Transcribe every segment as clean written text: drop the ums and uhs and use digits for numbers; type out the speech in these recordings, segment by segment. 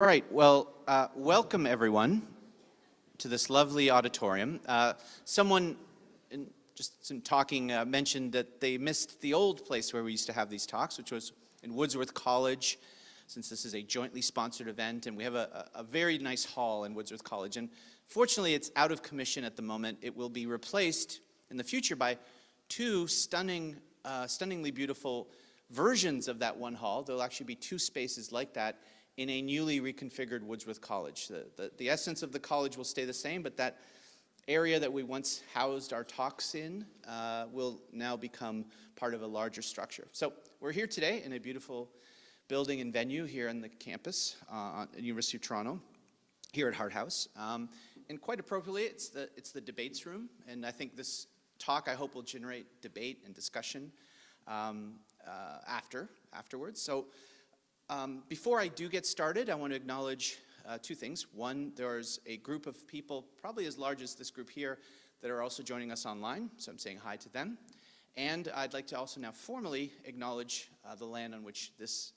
All right, well, welcome everyone to this lovely auditorium. Someone, just in talking, mentioned that they missed the old place where we used to have these talks, which was in Wordsworth College, since this is a jointly sponsored event, and we have a very nice hall in Wordsworth College. And fortunately, it's out of commission at the moment. It will be replaced in the future by two stunningly beautiful versions of that one hall. There'll actually be two spaces like that in a newly reconfigured Wordsworth College. The essence of the college will stay the same, but that area that we once housed our talks in will now become part of a larger structure. So we're here today in a beautiful building and venue here on the campus at the University of Toronto, here at Hart House. And quite appropriately, it's the debates room, and I think this talk, I hope, will generate debate and discussion afterwards. So before I do get started, I want to acknowledge two things. One, there's a group of people, probably as large as this group here, that are also joining us online, so I'm saying hi to them. And I'd like to also now formally acknowledge the land on which this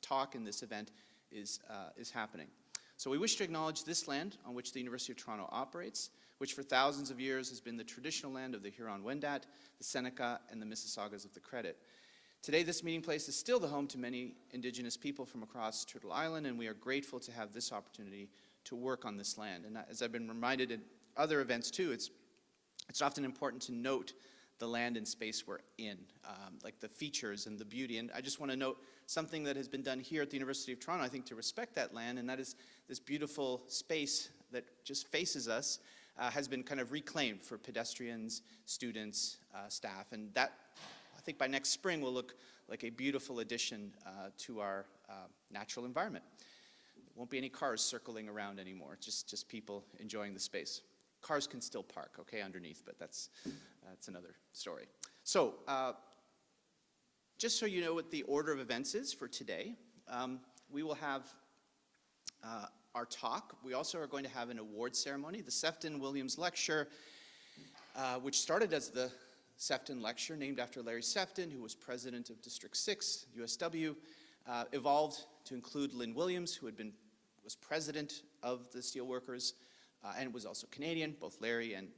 talk and this event is happening. So we wish to acknowledge this land on which the University of Toronto operates, which for thousands of years has been the traditional land of the Huron-Wendat, the Seneca, and the Mississaugas of the Credit. Today, this meeting place is still the home to many Indigenous people from across Turtle Island, and we are grateful to have this opportunity to work on this land. And as I've been reminded in other events too, it's often important to note the land and space we're in, like the features and the beauty. And I just want to note something that has been done here at the University of Toronto, I think, to respect that land, and that is this beautiful space that just faces us has been kind of reclaimed for pedestrians, students, staff, and that, I think by next spring, will look like a beautiful addition to our natural environment. There won't be any cars circling around anymore, just people enjoying the space. Cars can still park, okay, underneath, but that's another story. So, just so you know what the order of events is for today, we will have our talk. We also are going to have an award ceremony. The Sefton-Williams Lecture, which started as the Sefton Lecture, named after Larry Sefton, who was president of District 6, USW, evolved to include Lynn Williams, who was president of the Steelworkers, and was also Canadian. Both Larry and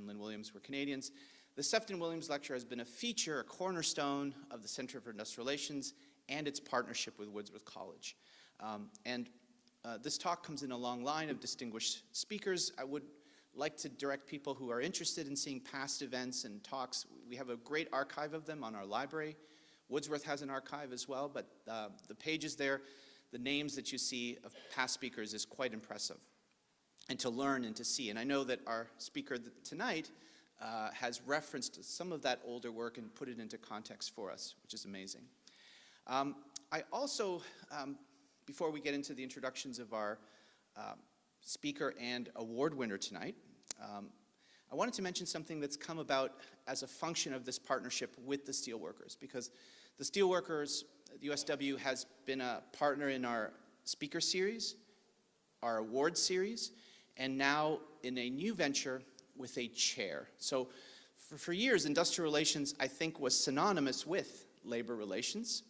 Lynn Williams were Canadians. The Sefton-Williams Lecture has been a feature, a cornerstone of the Center for Industrial Relations and its partnership with Wordsworth College. This talk comes in a long line of distinguished speakers. I would like to direct people who are interested in seeing past events and talks. We have a great archive of them on our library. Wordsworth has an archive as well, but the pages there, the names that you see of past speakers is quite impressive, and to learn and to see. And I know that our speaker tonight has referenced some of that older work and put it into context for us, which is amazing. I also, before we get into the introductions of our speaker and award winner tonight, I wanted to mention something that's come about as a function of this partnership with the Steelworkers, because the Steelworkers, the USW, has been a partner in our speaker series, our award series, and now in a new venture with a chair. So for years, industrial relations, I think, was synonymous with labor relations.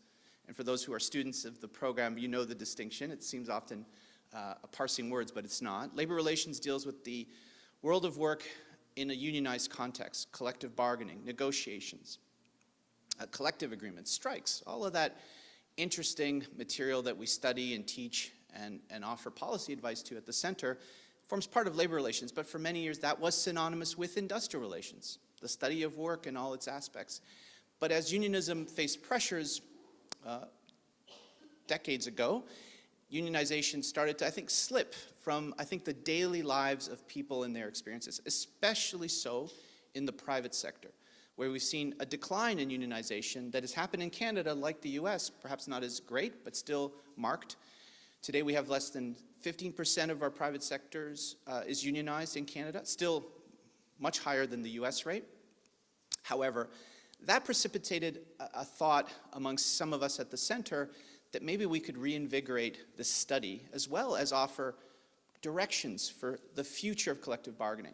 And for those who are students of the program, you know the distinction. It seems often parsing words, but it's not. Labor relations deals with the world of work in a unionized context, collective bargaining, negotiations, collective agreements, strikes, all of that interesting material that we study and teach and offer policy advice to at the center forms part of labor relations. But for many years, that was synonymous with industrial relations, the study of work and all its aspects. But as unionism faced pressures decades ago, unionization started to, I think, slip from, I think, the daily lives of people and their experiences, especially so in the private sector, where we've seen a decline in unionization that has happened in Canada, like the US, perhaps not as great, but still marked. Today we have less than 15% of our private sectors is unionized in Canada, still much higher than the US rate. However, that precipitated a thought amongst some of us at the center that maybe we could reinvigorate this study as well as offer directions for the future of collective bargaining.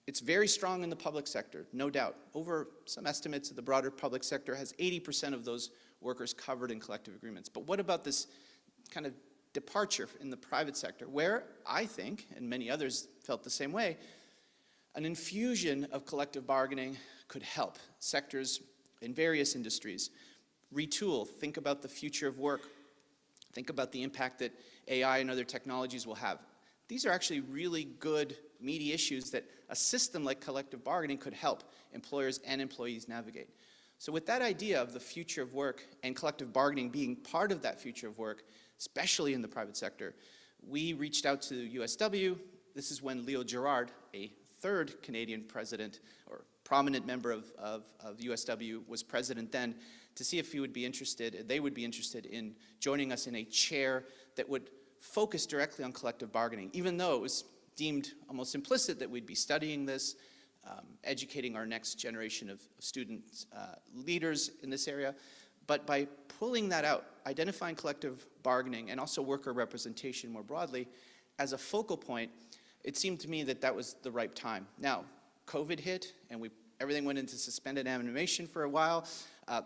It's very strong in the public sector, no doubt. Over some estimates of the broader public sector has 80% of those workers covered in collective agreements. But what about this kind of departure in the private sector, where I think, and many others felt the same way, an infusion of collective bargaining could help sectors in various industries retool, think about the future of work, think about the impact that AI and other technologies will have. These are actually really good, meaty issues that a system like collective bargaining could help employers and employees navigate. So with that idea of the future of work and collective bargaining being part of that future of work, especially in the private sector, we reached out to USW. This is when Leo Gerard, a third Canadian president or prominent member of USW, was president then, to see if he would be interested, they would be interested in joining us in a chair that would focus directly on collective bargaining, even though it was deemed almost implicit that we'd be studying this, educating our next generation of student leaders in this area. But by pulling that out, identifying collective bargaining and also worker representation more broadly as a focal point, it seemed to me that that was the right time. Now, COVID hit and everything went into suspended animation for a while.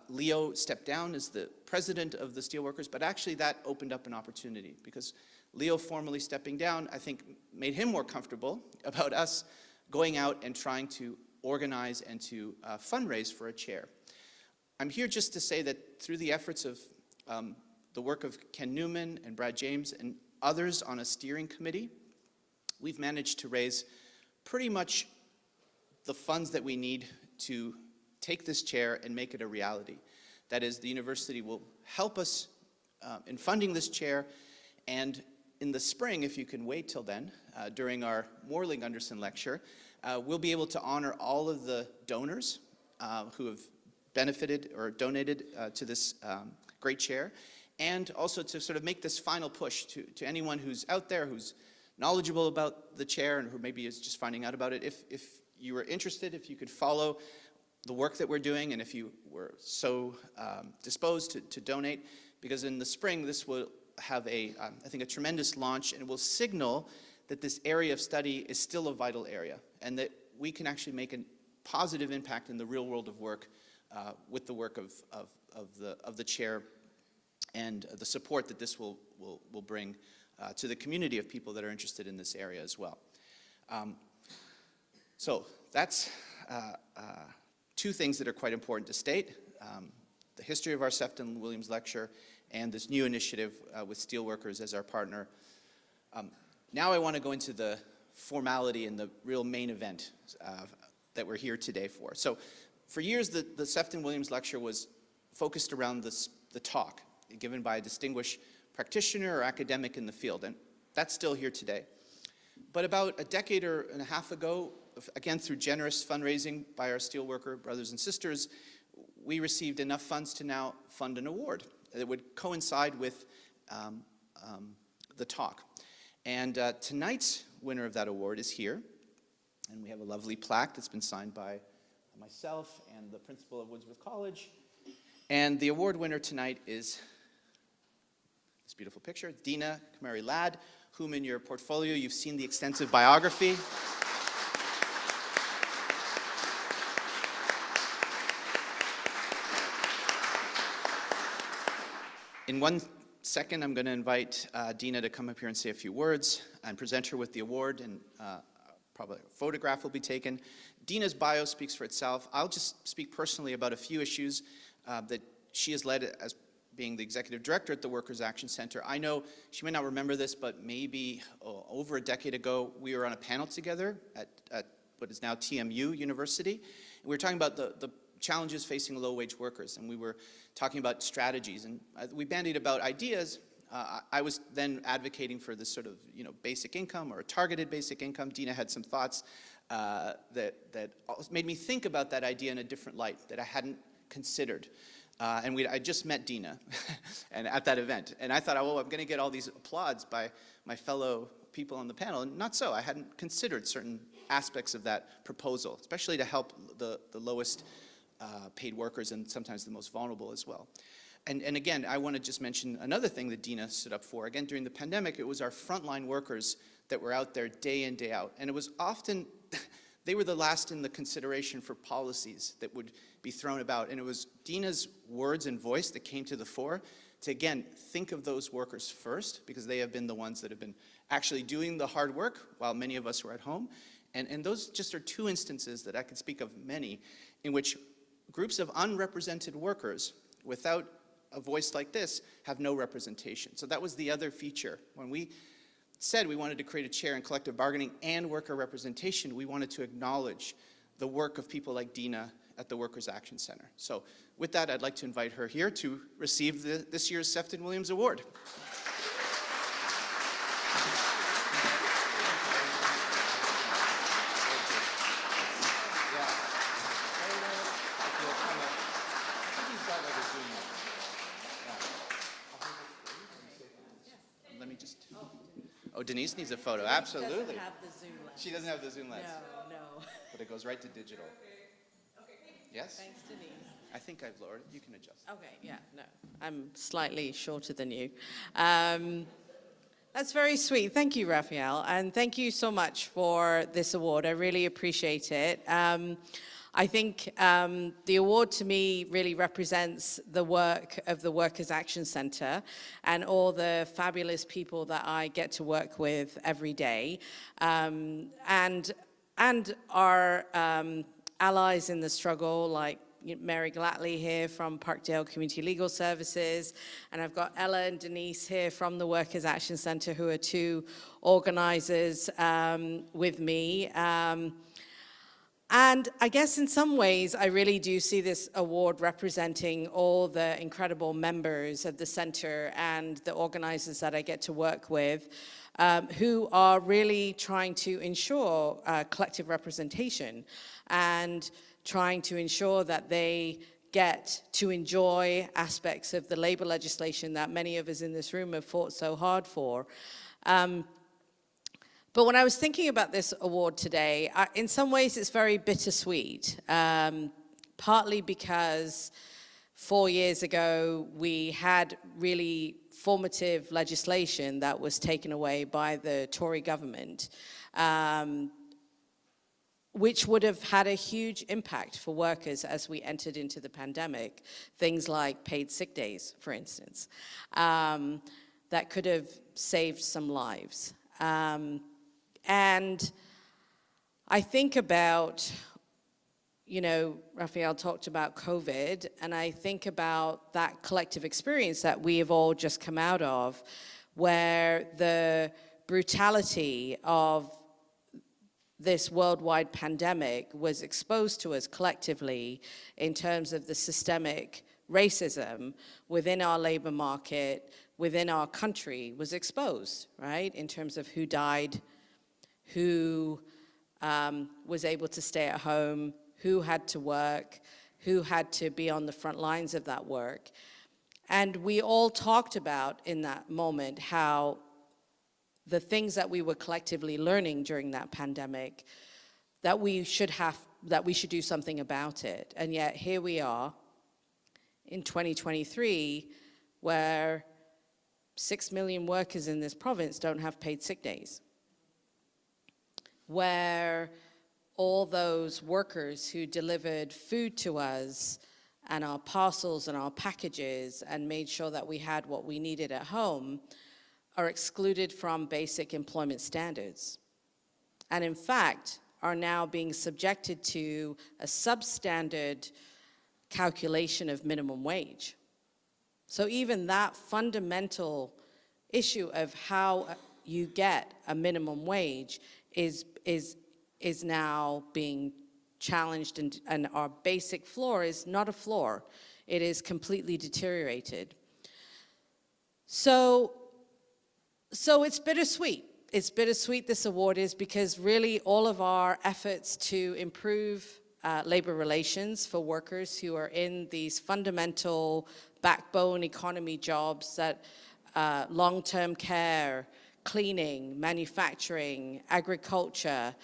Leo stepped down as the president of the Steelworkers, but actually that opened up an opportunity because Leo formally stepping down, I think, made him more comfortable about us going out and trying to organize and to fundraise for a chair. I'm here just to say that through the efforts of the work of Ken Newman and Brad James and others on a steering committee, we've managed to raise pretty much the funds that we need to take this chair and make it a reality. That is, the university will help us in funding this chair, and in the spring, if you can wait till then, during our Morling-Gunderson lecture, we'll be able to honor all of the donors who have benefited or donated to this great chair, and also to sort of make this final push to anyone who's out there who's knowledgeable about the chair and who maybe is just finding out about it. If you were interested, if you could follow the work that we're doing, and if you were so disposed to donate, because in the spring this will have I think a tremendous launch, and it will signal that this area of study is still a vital area, and that we can actually make a positive impact in the real world of work with the work of the chair and the support that this will bring to the community of people that are interested in this area as well. So that's two things that are quite important to state. The history of our Sefton-Williams lecture and this new initiative with Steelworkers as our partner. Now I want to go into the formality and the real main event that we're here today for. So for years, the Sefton-Williams lecture was focused around the talk given by a distinguished practitioner or academic in the field, and that's still here today. But about a decade and a half ago, again through generous fundraising by our steelworker brothers and sisters, we received enough funds to now fund an award that would coincide with the talk. And tonight's winner of that award is here, and we have a lovely plaque that's been signed by myself and the principal of Woodsworth College. And the award winner tonight is this beautiful picture, Deena Kumari Ladd, whom in your portfolio you've seen the extensive biography. In 1 second, I'm going to invite Deena to come up here and say a few words and present her with the award, and probably a photograph will be taken. Deena's bio speaks for itself. I'll just speak personally about a few issues that she has led as being the executive director at the Workers' Action Center. I know she may not remember this, but maybe over a decade ago, we were on a panel together at what is now TMU University. And we were talking about the challenges facing low-wage workers, and we were talking about strategies, and we bandied about ideas. I was then advocating for this sort of, basic income or a targeted basic income. Deena had some thoughts that made me think about that idea in a different light that I hadn't considered. And I just met Deena and at that event, and I thought, oh, I'm going to get all these applauds by my fellow people on the panel, and not so. I hadn't considered certain aspects of that proposal, especially to help the lowest paid workers and sometimes the most vulnerable as well. And again, I want to just mention another thing that Deena stood up for. Again, during the pandemic, it was our frontline workers that were out there day in, day out. And it was often, they were the last in the consideration for policies that would be thrown about. And it was Deena's words and voice that came to the fore to again, think of those workers first, because they have been the ones that have been actually doing the hard work while many of us were at home. And those just are two instances that I can speak of many in which groups of unrepresented workers without a voice like this have no representation. So that was the other feature. When we said we wanted to create a chair in collective bargaining and worker representation, we wanted to acknowledge the work of people like Deena at the Workers' Action Center. So with that, I'd like to invite her here to receive this year's Sefton-Williams Award. Let me just... Oh, Denise needs a photo. Absolutely. She doesn't have the Zoom lens. She doesn't have the Zoom lens. No, no. But it goes right to digital. Yes? Thanks, Denise. I think I've lowered it. You can adjust. Okay, yeah, no. I'm slightly shorter than you. That's very sweet. Thank you, Raphael. And thank you so much for this award. I really appreciate it. I think the award to me really represents the work of the Workers' Action Center and all the fabulous people that I get to work with every day, and our allies in the struggle, like Mary Glatley here from Parkdale Community Legal Services, and I've got Ella and Denise here from the Workers' Action Center, who are two organizers with me. And I guess in some ways, I really do see this award representing all the incredible members of the center and the organizers that I get to work with, who are really trying to ensure collective representation and trying to ensure that they get to enjoy aspects of the labor legislation that many of us in this room have fought so hard for. But when I was thinking about this award today, in some ways it's very bittersweet, partly because 4 years ago we had really formative legislation that was taken away by the Tory government, which would have had a huge impact for workers as we entered into the pandemic. Things like paid sick days, for instance, that could have saved some lives. And I think about, you know, Raphael talked about COVID, and I think about that collective experience that we have all just come out of, where the brutality of this worldwide pandemic was exposed to us collectively in terms of the systemic racism within our labor market, within our country, was exposed, right? In terms of who died, who was able to stay at home, who had to work, who had to be on the front lines of that work. And we all talked about in that moment how the things that we were collectively learning during that pandemic, that we should do something about it. And yet here we are in 2023, where 6 million workers in this province don't have paid sick days, where all those workers who delivered food to us and our parcels and our packages and made sure that we had what we needed at home are excluded from basic employment standards, and in fact are now being subjected to a substandard calculation of minimum wage. So even that fundamental issue of how you get a minimum wage is now being challenged, and our basic floor is not a floor. It is completely deteriorated. So it's bittersweet. It's bittersweet, this award is, because really all of our efforts to improve labor relations for workers who are in these fundamental backbone economy jobs, that long-term care, cleaning, manufacturing, agriculture,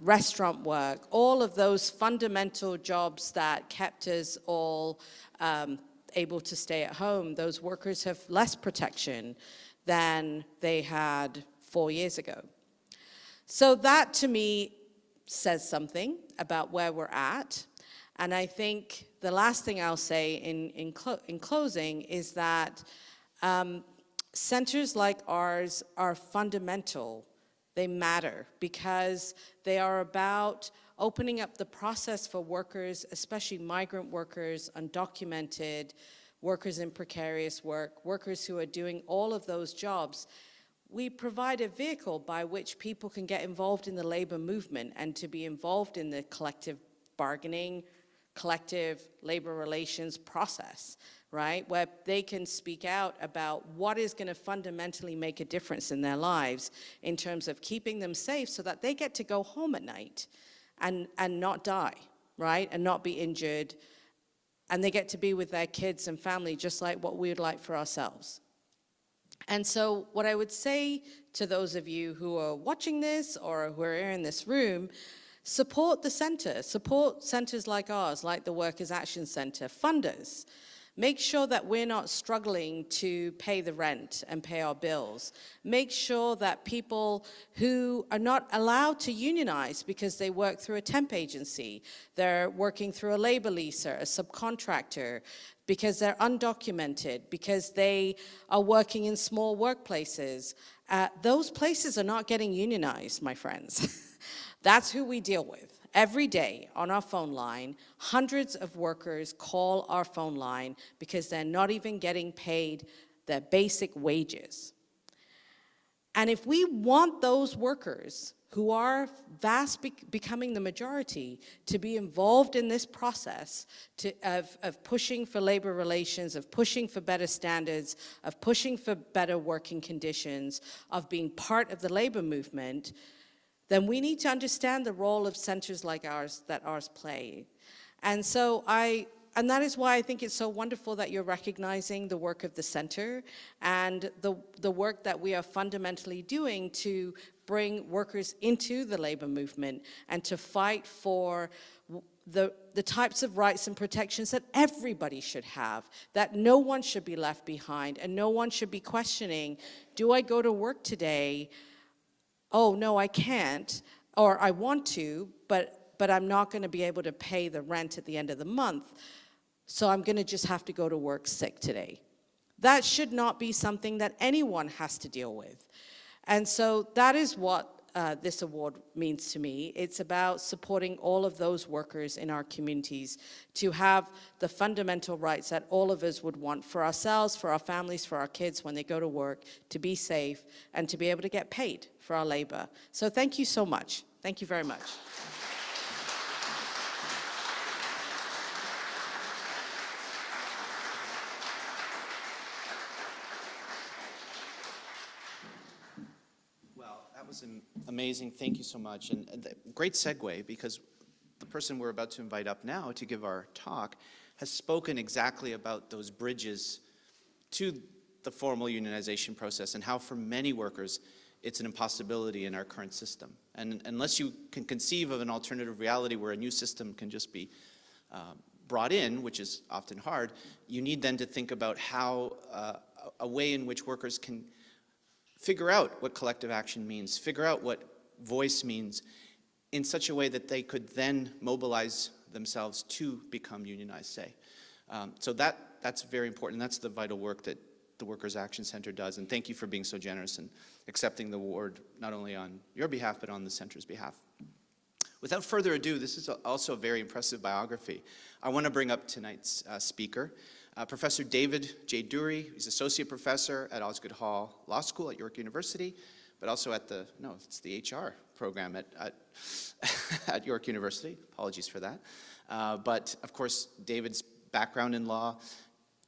restaurant work, all of those fundamental jobs that kept us all able to stay at home, those workers have less protection than they had 4 years ago. So that, to me, says something about where we're at. And I think the last thing I'll say in closing is that centers like ours are fundamental. They matter because they are about opening up the process for workers, especially migrant workers, undocumented, workers in precarious work, workers who are doing all of those jobs. We provide a vehicle by which people can get involved in the labor movement and to be involved in the collective bargaining, collective labor relations process, right? Where they can speak out about what is going to fundamentally make a difference in their lives in terms of keeping them safe so that they get to go home at night and not die, right? And not be injured. And they get to be with their kids and family just like what we would like for ourselves. And so what I would say to those of you who are watching this or who are in this room, support the center, support centers like ours, like the Workers' Action Center, fund us. Make sure that we're not struggling to pay the rent and pay our bills. Make sure that people who are not allowed to unionize because they work through a temp agency, they're working through a labor leaser, a subcontractor, because they're undocumented, because they are working in small workplaces. Those places are not getting unionized, my friends. That's who we deal with. Every day on our phone line, hundreds of workers call our phone line because they're not even getting paid their basic wages. And if we want those workers who are becoming the majority to be involved in this process of pushing for labor relations, of pushing for better standards, of pushing for better working conditions, of being part of the labor movement, then we need to understand the role of centers like ours that ours play. And so and that is why I think it's so wonderful that you're recognizing the work of the center and the work that we are fundamentally doing to bring workers into the labor movement and to fight for the types of rights and protections that everybody should have, that no one should be left behind and no one should be questioning, do I go to work today? Oh, no, I can't, or I want to, but I'm not going to be able to pay the rent at the end of the month, so I'm going to just have to go to work sick today. That should not be something that anyone has to deal with. And so that is what this award means to me. It's about supporting all of those workers in our communities to have the fundamental rights that all of us would want for ourselves, for our families, for our kids when they go to work, to be safe, and to be able to get paid for our labor. So thank you so much. Thank you very much. Was amazing. Thank you so much. And great segue, because the person we're about to invite up now to give our talk has spoken exactly about those bridges to the formal unionization process and how for many workers it's an impossibility in our current system. And unless you can conceive of an alternative reality where a new system can just be brought in, which is often hard, you need then to think about how a way in which workers can figure out what collective action means, figure out what voice means in such a way that they could then mobilize themselves to become unionized, say. So that's very important. That's the vital work that the Workers' Action Center does. And thank you for being so generous and accepting the award, not only on your behalf, but on the center's behalf. Without further ado, this is also a very impressive biography. I want to bring up tonight's speaker. Professor David J. Doorey. He's Associate Professor at Osgood Hall Law School at York University, but also at it's the HR program at York University. Apologies for that. But of course, David's background in law,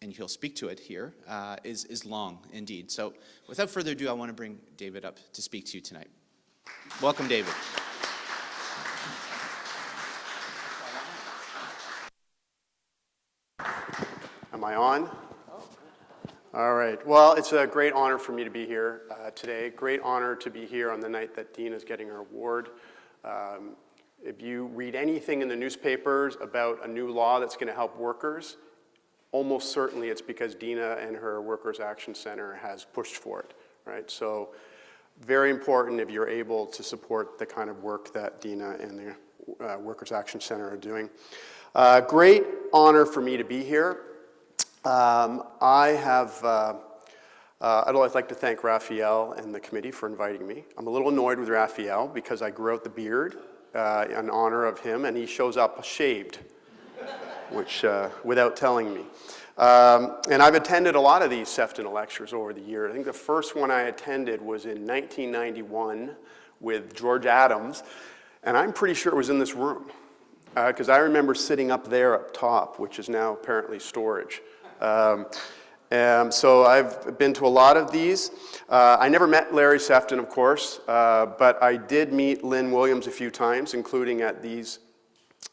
and he'll speak to it here, is long indeed. So without further ado, I want to bring David up to speak to you tonight. Welcome, David. Am I on? All right. Well, it's a great honor for me to be here today. Great honor to be here on the night that Deena is getting her award. If you read anything in the newspapers about a new law that's going to help workers, almost certainly it's because Deena and her Workers' Action Center has pushed for it, right? So very important if you're able to support the kind of work that Deena and the Workers' Action Center are doing. Great honor for me to be here. I'd like to thank Raphael and the committee for inviting me. I'm a little annoyed with Raphael because I grew out the beard in honor of him, and he shows up shaved, which, without telling me. And I've attended a lot of these Sefton lectures over the years. I think the first one I attended was in 1991 with George Adams, and I'm pretty sure it was in this room, because I remember sitting up there up top, which is now apparently storage. So I've been to a lot of these. I never met Larry Sefton, of course, but I did meet Lynn Williams a few times, including at these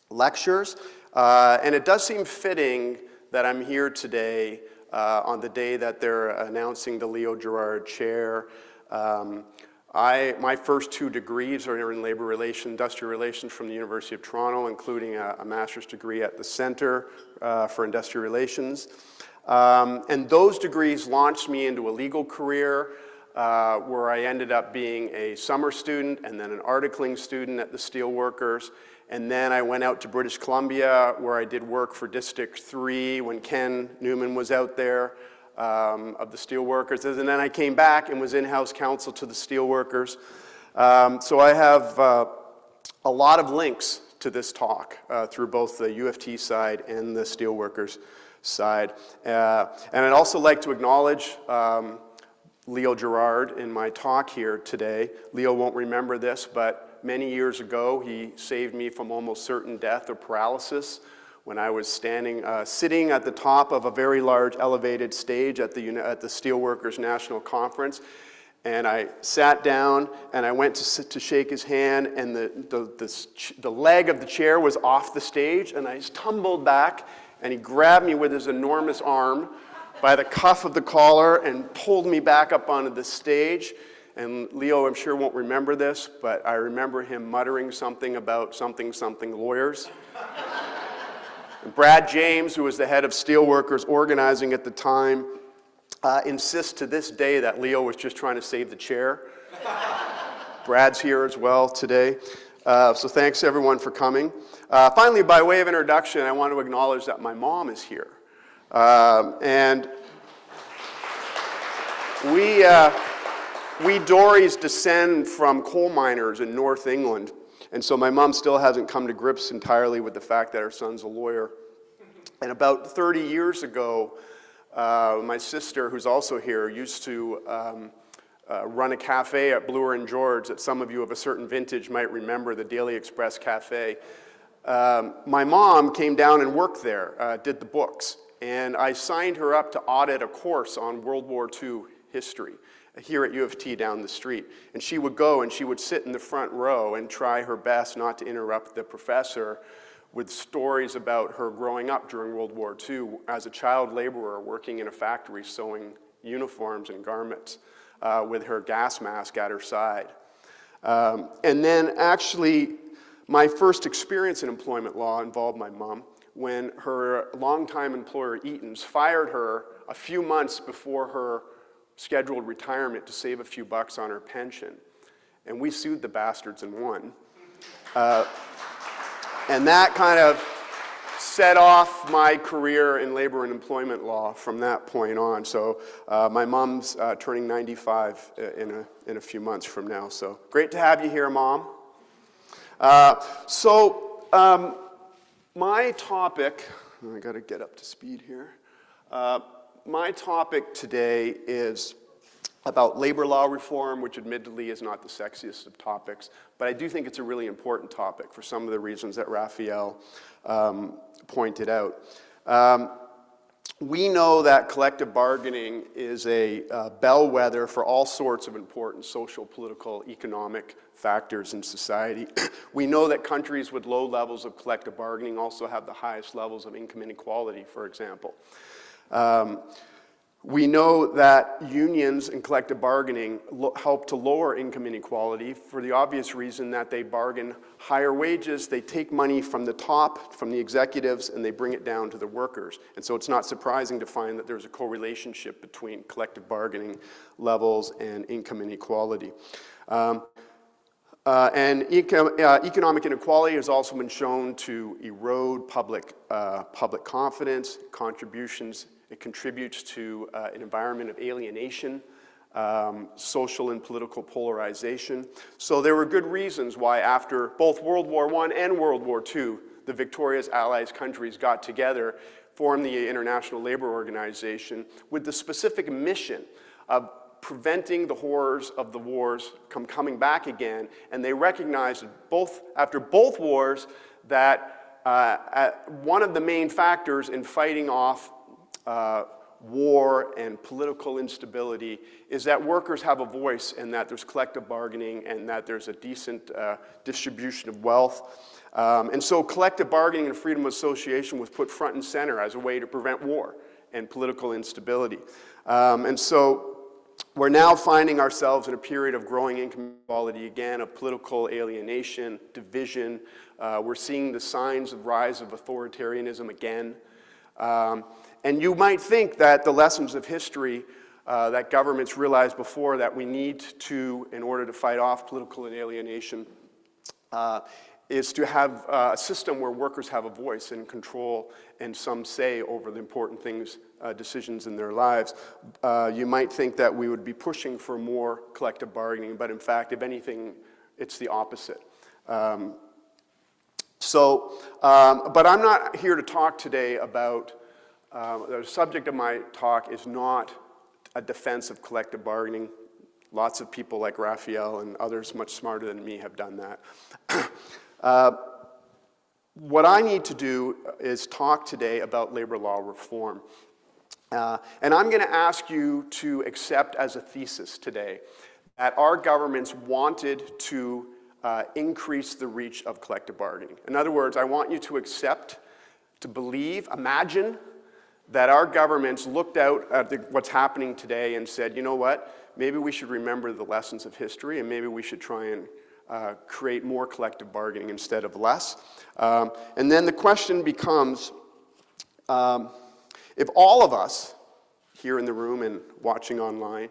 lectures. And it does seem fitting that I'm here today on the day that they're announcing the Leo Gerard Chair. My first 2 degrees are in labor relations, industrial relations from the University of Toronto, including a master's degree at the Center for Industrial Relations. And those degrees launched me into a legal career where I ended up being a summer student and then an articling student at the Steelworkers. And then I went out to British Columbia where I did work for District 3 when Ken Newman was out there of the Steelworkers. And then I came back and was in-house counsel to the Steelworkers. So I have a lot of links to this talk through both the UFT side and the Steelworkers side. And I'd also like to acknowledge Leo Gerard in my talk here today. Leo won't remember this, but many years ago, he saved me from almost certain death or paralysis when I was sitting at the top of a very large elevated stage at the Steelworkers National Conference. And I sat down and I went to shake his hand, and the leg of the chair was off the stage, and I just tumbled back, and he grabbed me with his enormous arm by the cuff of the collar and pulled me back up onto the stage. And Leo, I'm sure, won't remember this, but I remember him muttering something about something lawyers. And Brad James, who was the head of Steelworkers Organizing at the time, insists to this day that Leo was just trying to save the chair. Brad's here as well today. So thanks everyone for coming. Finally, by way of introduction, I want to acknowledge that my mom is here. And we Dooreys descend from coal miners in North England, and so my mom still hasn't come to grips entirely with the fact that her son's a lawyer. And about 30 years ago, my sister, who's also here, used to run a cafe at Bloor and George that some of you of a certain vintage might remember, the Daily Express Cafe. My mom came down and worked there, did the books, and I signed her up to audit a course on World War II history here at U of T down the street. And she would go and she would sit in the front row and try her best not to interrupt the professor with stories about her growing up during World War II as a child laborer working in a factory sewing uniforms and garments with her gas mask at her side. And then actually, my first experience in employment law involved my mom when her longtime employer, Eaton's, fired her a few months before her scheduled retirement to save a few bucks on her pension. And we sued the bastards and won. And that kind of set off my career in labor and employment law from that point on. So my mom's turning 95 in a few months from now. So great to have you here, Mom. My topic, I got to get up to speed here. My topic today is about labor law reform, which admittedly is not the sexiest of topics, but I do think it's a really important topic for some of the reasons that Raphael pointed out. We know that collective bargaining is a bellwether for all sorts of important social, political, economic factors in society. We know that countries with low levels of collective bargaining also have the highest levels of income inequality, for example. We know that unions and collective bargaining help to lower income inequality for the obvious reason that they bargain higher wages, they take money from the top, from the executives, and they bring it down to the workers. And so it's not surprising to find that there's a correlationship between collective bargaining levels and income inequality. Economic inequality has also been shown to erode public confidence, contributions. It contributes to an environment of alienation, social and political polarization. So there were good reasons why after both World War I and World War II, the victorious Allies countries got together, formed the International Labor Organization with the specific mission of preventing the horrors of the wars coming back again. And they recognized after both wars that one of the main factors in fighting off war and political instability is that workers have a voice and that there's collective bargaining and that there's a decent distribution of wealth. And so collective bargaining and freedom of association was put front and center as a way to prevent war and political instability. And so we're now finding ourselves in a period of growing income inequality again, of political alienation, division. We're seeing the signs of rise of authoritarianism again. And you might think that the lessons of history that governments realized before that we need to, in order to fight off political alienation, is to have a system where workers have a voice and control and some say over the important things, decisions in their lives. You might think that we would be pushing for more collective bargaining, but in fact, if anything, it's the opposite. But I'm not here to talk today about, the subject of my talk is not a defense of collective bargaining. Lots of people like Raphael and others much smarter than me have done that. What I need to do is talk today about labor law reform. And I'm going to ask you to accept as a thesis today that our governments wanted to increase the reach of collective bargaining. In other words, I want you to accept, to believe, imagine that our governments looked out at what's happening today and said, you know what, maybe we should remember the lessons of history and maybe we should try and create more collective bargaining instead of less. And then the question becomes, if all of us here in the room and watching online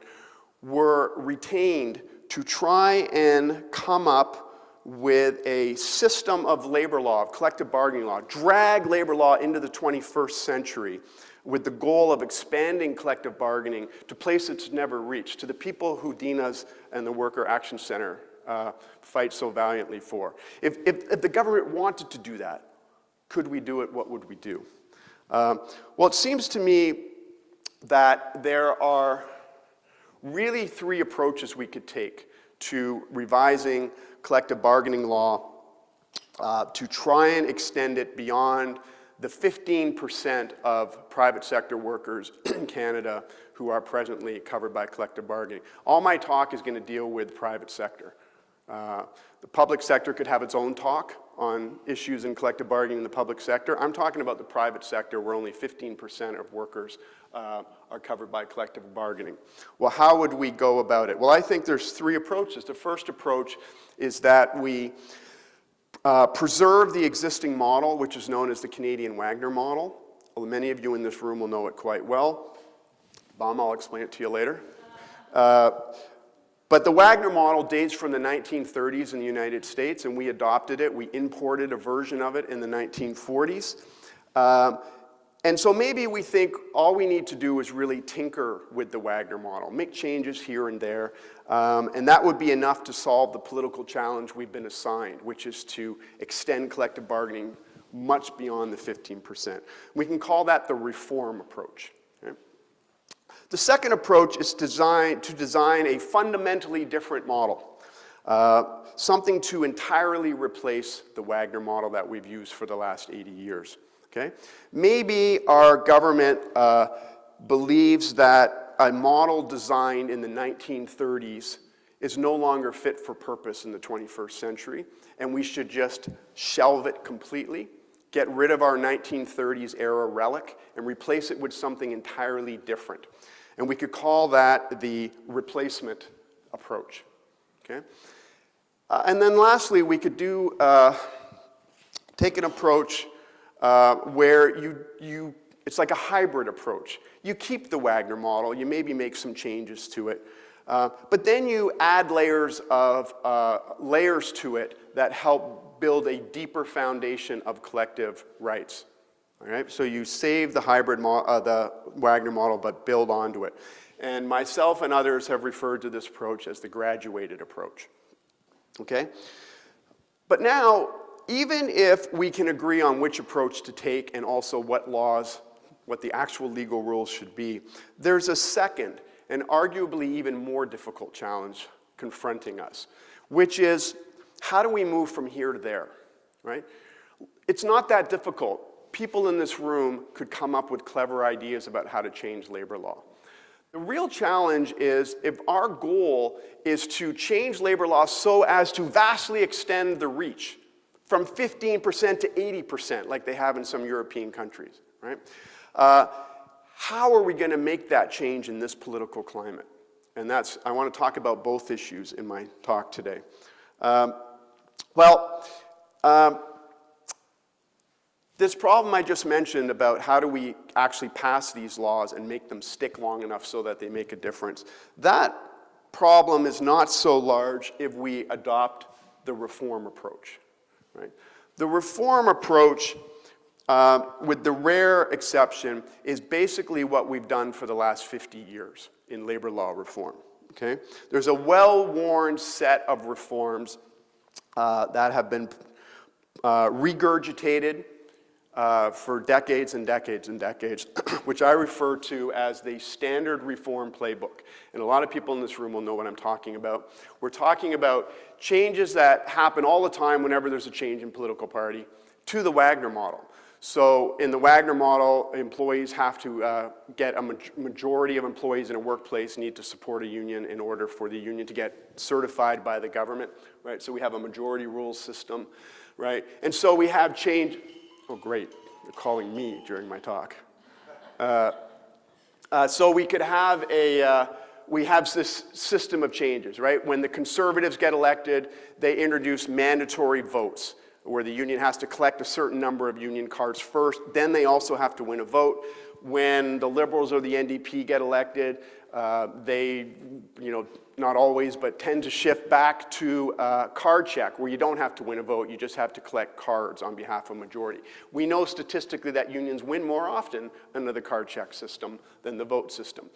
were retained to try and come up with a system of labor law, of collective bargaining law, drag labor law into the 21st century with the goal of expanding collective bargaining to places it's never reached, to the people who Deena's and the Worker Action Center fight so valiantly for. If the government wanted to do that, could we do it? What would we do? Well, it seems to me that there are really three approaches we could take to revising collective bargaining law to try and extend it beyond the 15% of private sector workers in Canada who are presently covered by collective bargaining. All my talk is going to deal with private sector. The public sector could have its own talk on issues in collective bargaining in the public sector. I'm talking about the private sector where only 15% of workers are covered by collective bargaining. Well, how would we go about it? Well, I think there's three approaches. The first approach is that we preserve the existing model, which is known as the Canadian Wagner model. Well, many of you in this room will know it quite well. I'll explain it to you later. But the Wagner model dates from the 1930s in the United States, and we adopted it. We imported a version of it in the 1940s. And so maybe we think all we need to do is really tinker with the Wagner model, make changes here and there, and that would be enough to solve the political challenge we've been assigned, which is to extend collective bargaining much beyond the 15%. We can call that the reform approach. Okay? The second approach is to design a fundamentally different model, something to entirely replace the Wagner model that we've used for the last 80 years. Okay? Maybe our government believes that a model designed in the 1930s is no longer fit for purpose in the 21st century, and we should just shelve it completely, get rid of our 1930s era relic, and replace it with something entirely different. And we could call that the replacement approach. Okay? And then lastly, we could do take an approach where it's like a hybrid approach. You keep the Wagner model, you maybe make some changes to it, But then you add layers to it that help build a deeper foundation of collective rights. All right? So you save the the Wagner model, but build onto it. And myself and others have referred to this approach as the graduated approach. Okay? But now, even if we can agree on which approach to take and also what the actual legal rules should be, there's a second and arguably even more difficult challenge confronting us, which is, how do we move from here to there, right? It's not that difficult. People in this room could come up with clever ideas about how to change labor law. The real challenge is if our goal is to change labor law so as to vastly extend the reach from 15% to 80%, like they have in some European countries, right? How are we going to make that change in this political climate? And I want to talk about both issues in my talk today. This problem I just mentioned about how do we actually pass these laws and make them stick long enough so that they make a difference, that problem is not so large if we adopt the reform approach, right? The reform approach, with the rare exception, is basically what we've done for the last 50 years in labor law reform, okay? There's a well-worn set of reforms that have been regurgitated for decades and decades and decades, which I refer to as the standard reform playbook. And a lot of people in this room will know what I'm talking about. We're talking about changes that happen all the time whenever there's a change in political party to the Wagner model. So in the Wagner model, employees have to get a majority of employees in a workplace need to support a union in order for the union to get certified by the government, right? So we have a majority rules system, right? And so we have change. Oh, great. They're calling me during my talk. So we could have we have this system of changes, right? When the conservatives get elected, they introduce mandatory votes, where the union has to collect a certain number of union cards first. Then they also have to win a vote. When the Liberals or the NDP get elected, they, not always, but tend to shift back to card check, where you don't have to win a vote, you just have to collect cards on behalf of a majority. We know statistically that unions win more often under the card check system than the vote system.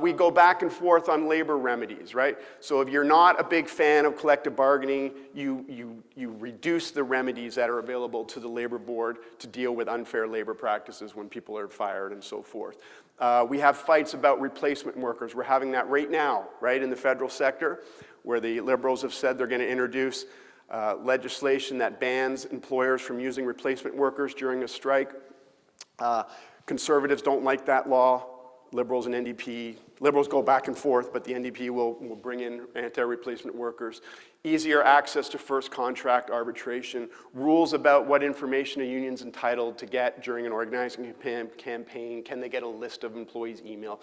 We go back and forth on labor remedies, right? So if you're not a big fan of collective bargaining, you reduce the remedies that are available to the labor board to deal with unfair labor practices when people are fired and so forth. We have fights about replacement workers. We're having that right now, right, in the federal sector, where the Liberals have said they're going to introduce legislation that bans employers from using replacement workers during a strike. Conservatives don't like that law. Liberals and NDP, Liberals go back and forth, but the NDP will bring in anti-replacement workers. Easier access to first contract arbitration, rules about what information a union's entitled to get during an organizing campaign, can they get a list of employees' email.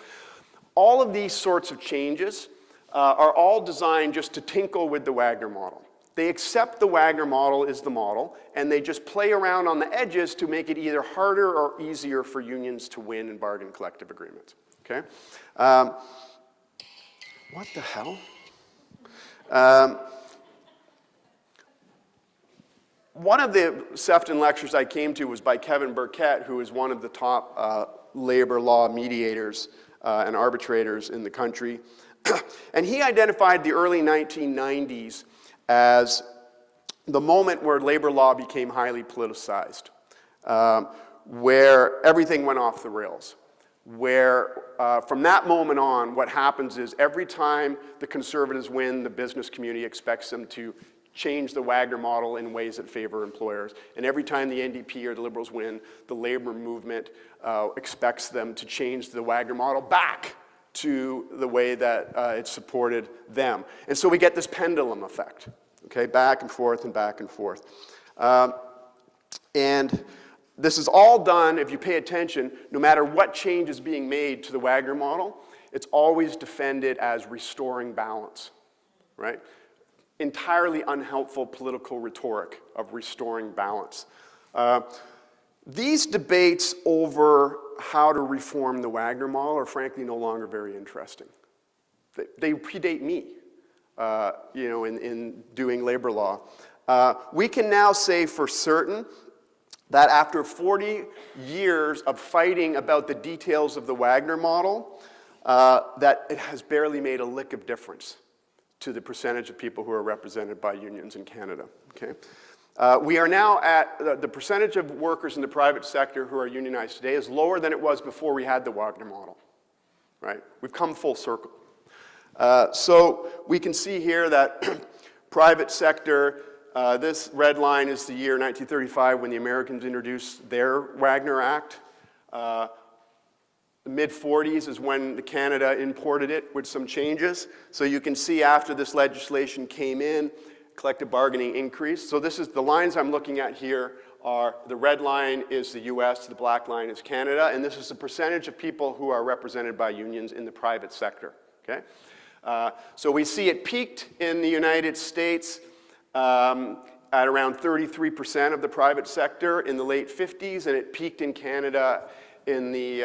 All of these sorts of changes are all designed just to tinkle with the Wagner model. They accept the Wagner model is the model, and they just play around on the edges to make it either harder or easier for unions to win and bargain collective agreements. Okay? What the hell? One of the Sefton lectures I came to was by Kevin Burkett, who is one of the top labor law mediators and arbitrators in the country. And he identified the early 1990s as the moment where labor law became highly politicized, where everything went off the rails, where from that moment on, what happens is every time the conservatives win, the business community expects them to change the Wagner model in ways that favor employers. And every time the NDP or the Liberals win, the labor movement expects them to change the Wagner model back to the way that it supported them. And so we get this pendulum effect, okay, back and forth and back and forth. And this is all done, if you pay attention, no matter what change is being made to the Wagner model, it's always defended as restoring balance, right? Entirely unhelpful political rhetoric of restoring balance. These debates over how to reform the Wagner model are frankly no longer very interesting. they predate me, you know, in doing labor law. We can now say for certain that after 40 years of fighting about the details of the Wagner model, that it has barely made a lick of difference to the percentage of people who are represented by unions in Canada, okay? We are now at, the percentage of workers in the private sector who are unionized today is lower than it was before we had the Wagner model, right? We've come full circle. So we can see here that private sector, this red line is the year 1935 when the Americans introduced their Wagner Act. The mid-40s is when Canada imported it with some changes. So you can see after this legislation came in, collective bargaining increased. So this is the lines I'm looking at here are, the red line is the US, the black line is Canada, and this is the percentage of people who are represented by unions in the private sector, okay? So we see it peaked in the United States at around 33% of the private sector in the late 50s, and it peaked in Canada in the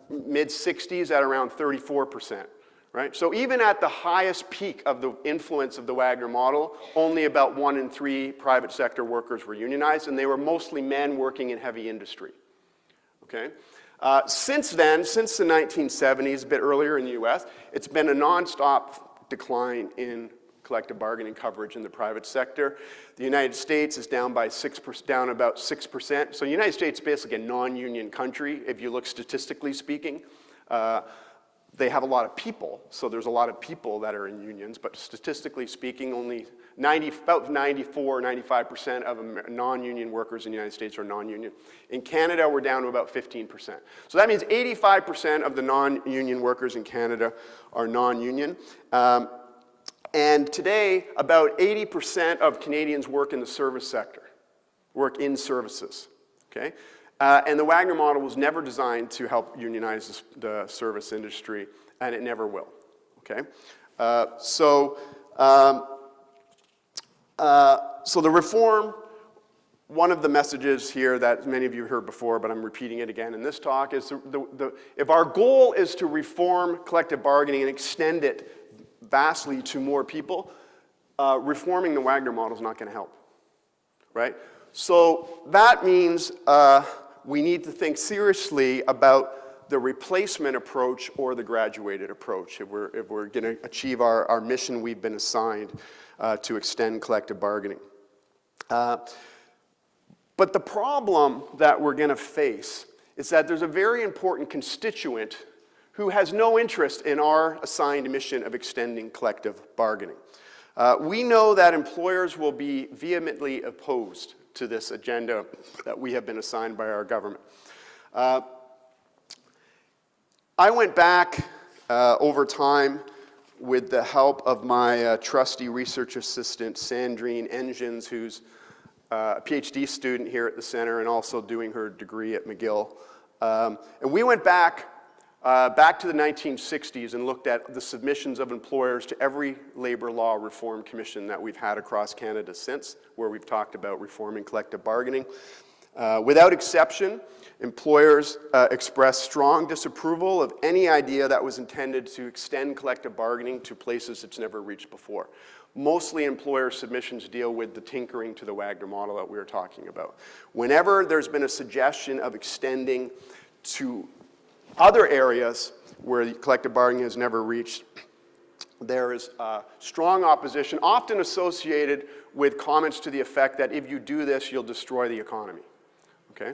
mid-60s at around 34%, right? So even at the highest peak of the influence of the Wagner model, only about 1 in 3 private sector workers were unionized, and they were mostly men working in heavy industry, okay? Since then, since the 1970s, a bit earlier in the US, it's been a nonstop decline in collective bargaining coverage in the private sector. The United States is down by down about 6%. So the United States is basically a non-union country, if you look statistically speaking. They have a lot of people, so there's a lot of people that are in unions, but statistically speaking, only about 94, 95% of non-union workers in the United States are non-union. In Canada, we're down to about 15%. So that means 85% of the non-union workers in Canada are non-union. And today, about 80% of Canadians work in the service sector, work in services, okay? And the Wagner model was never designed to help unionize the service industry, and it never will, okay? So the reform, one of the messages here that many of you heard before, but I'm repeating it again in this talk, is if our goal is to reform collective bargaining and extend it vastly to more people, reforming the Wagner model is not going to help, right? So that means we need to think seriously about the replacement approach or the graduated approach if we're going to achieve our mission we've been assigned to extend collective bargaining. But the problem that we're going to face is that there's a very important constituent who has no interest in our assigned mission of extending collective bargaining. We know that employers will be vehemently opposed to this agenda that we have been assigned by our government. I went back over time with the help of my trusty research assistant, Sandrine Engines, who's a PhD student here at the center and also doing her degree at McGill. And we went back to the 1960s and looked at the submissions of employers to every labor law reform commission that we've had across Canada since, where we've talked about reforming collective bargaining. Without exception, employers expressed strong disapproval of any idea that was intended to extend collective bargaining to places it's never reached before. Mostly employer submissions deal with the tinkering to the Wagner model that we were talking about. Whenever there's been a suggestion of extending to other areas where the collective bargaining has never reached, there is strong opposition, often associated with comments to the effect that if you do this, you'll destroy the economy, okay?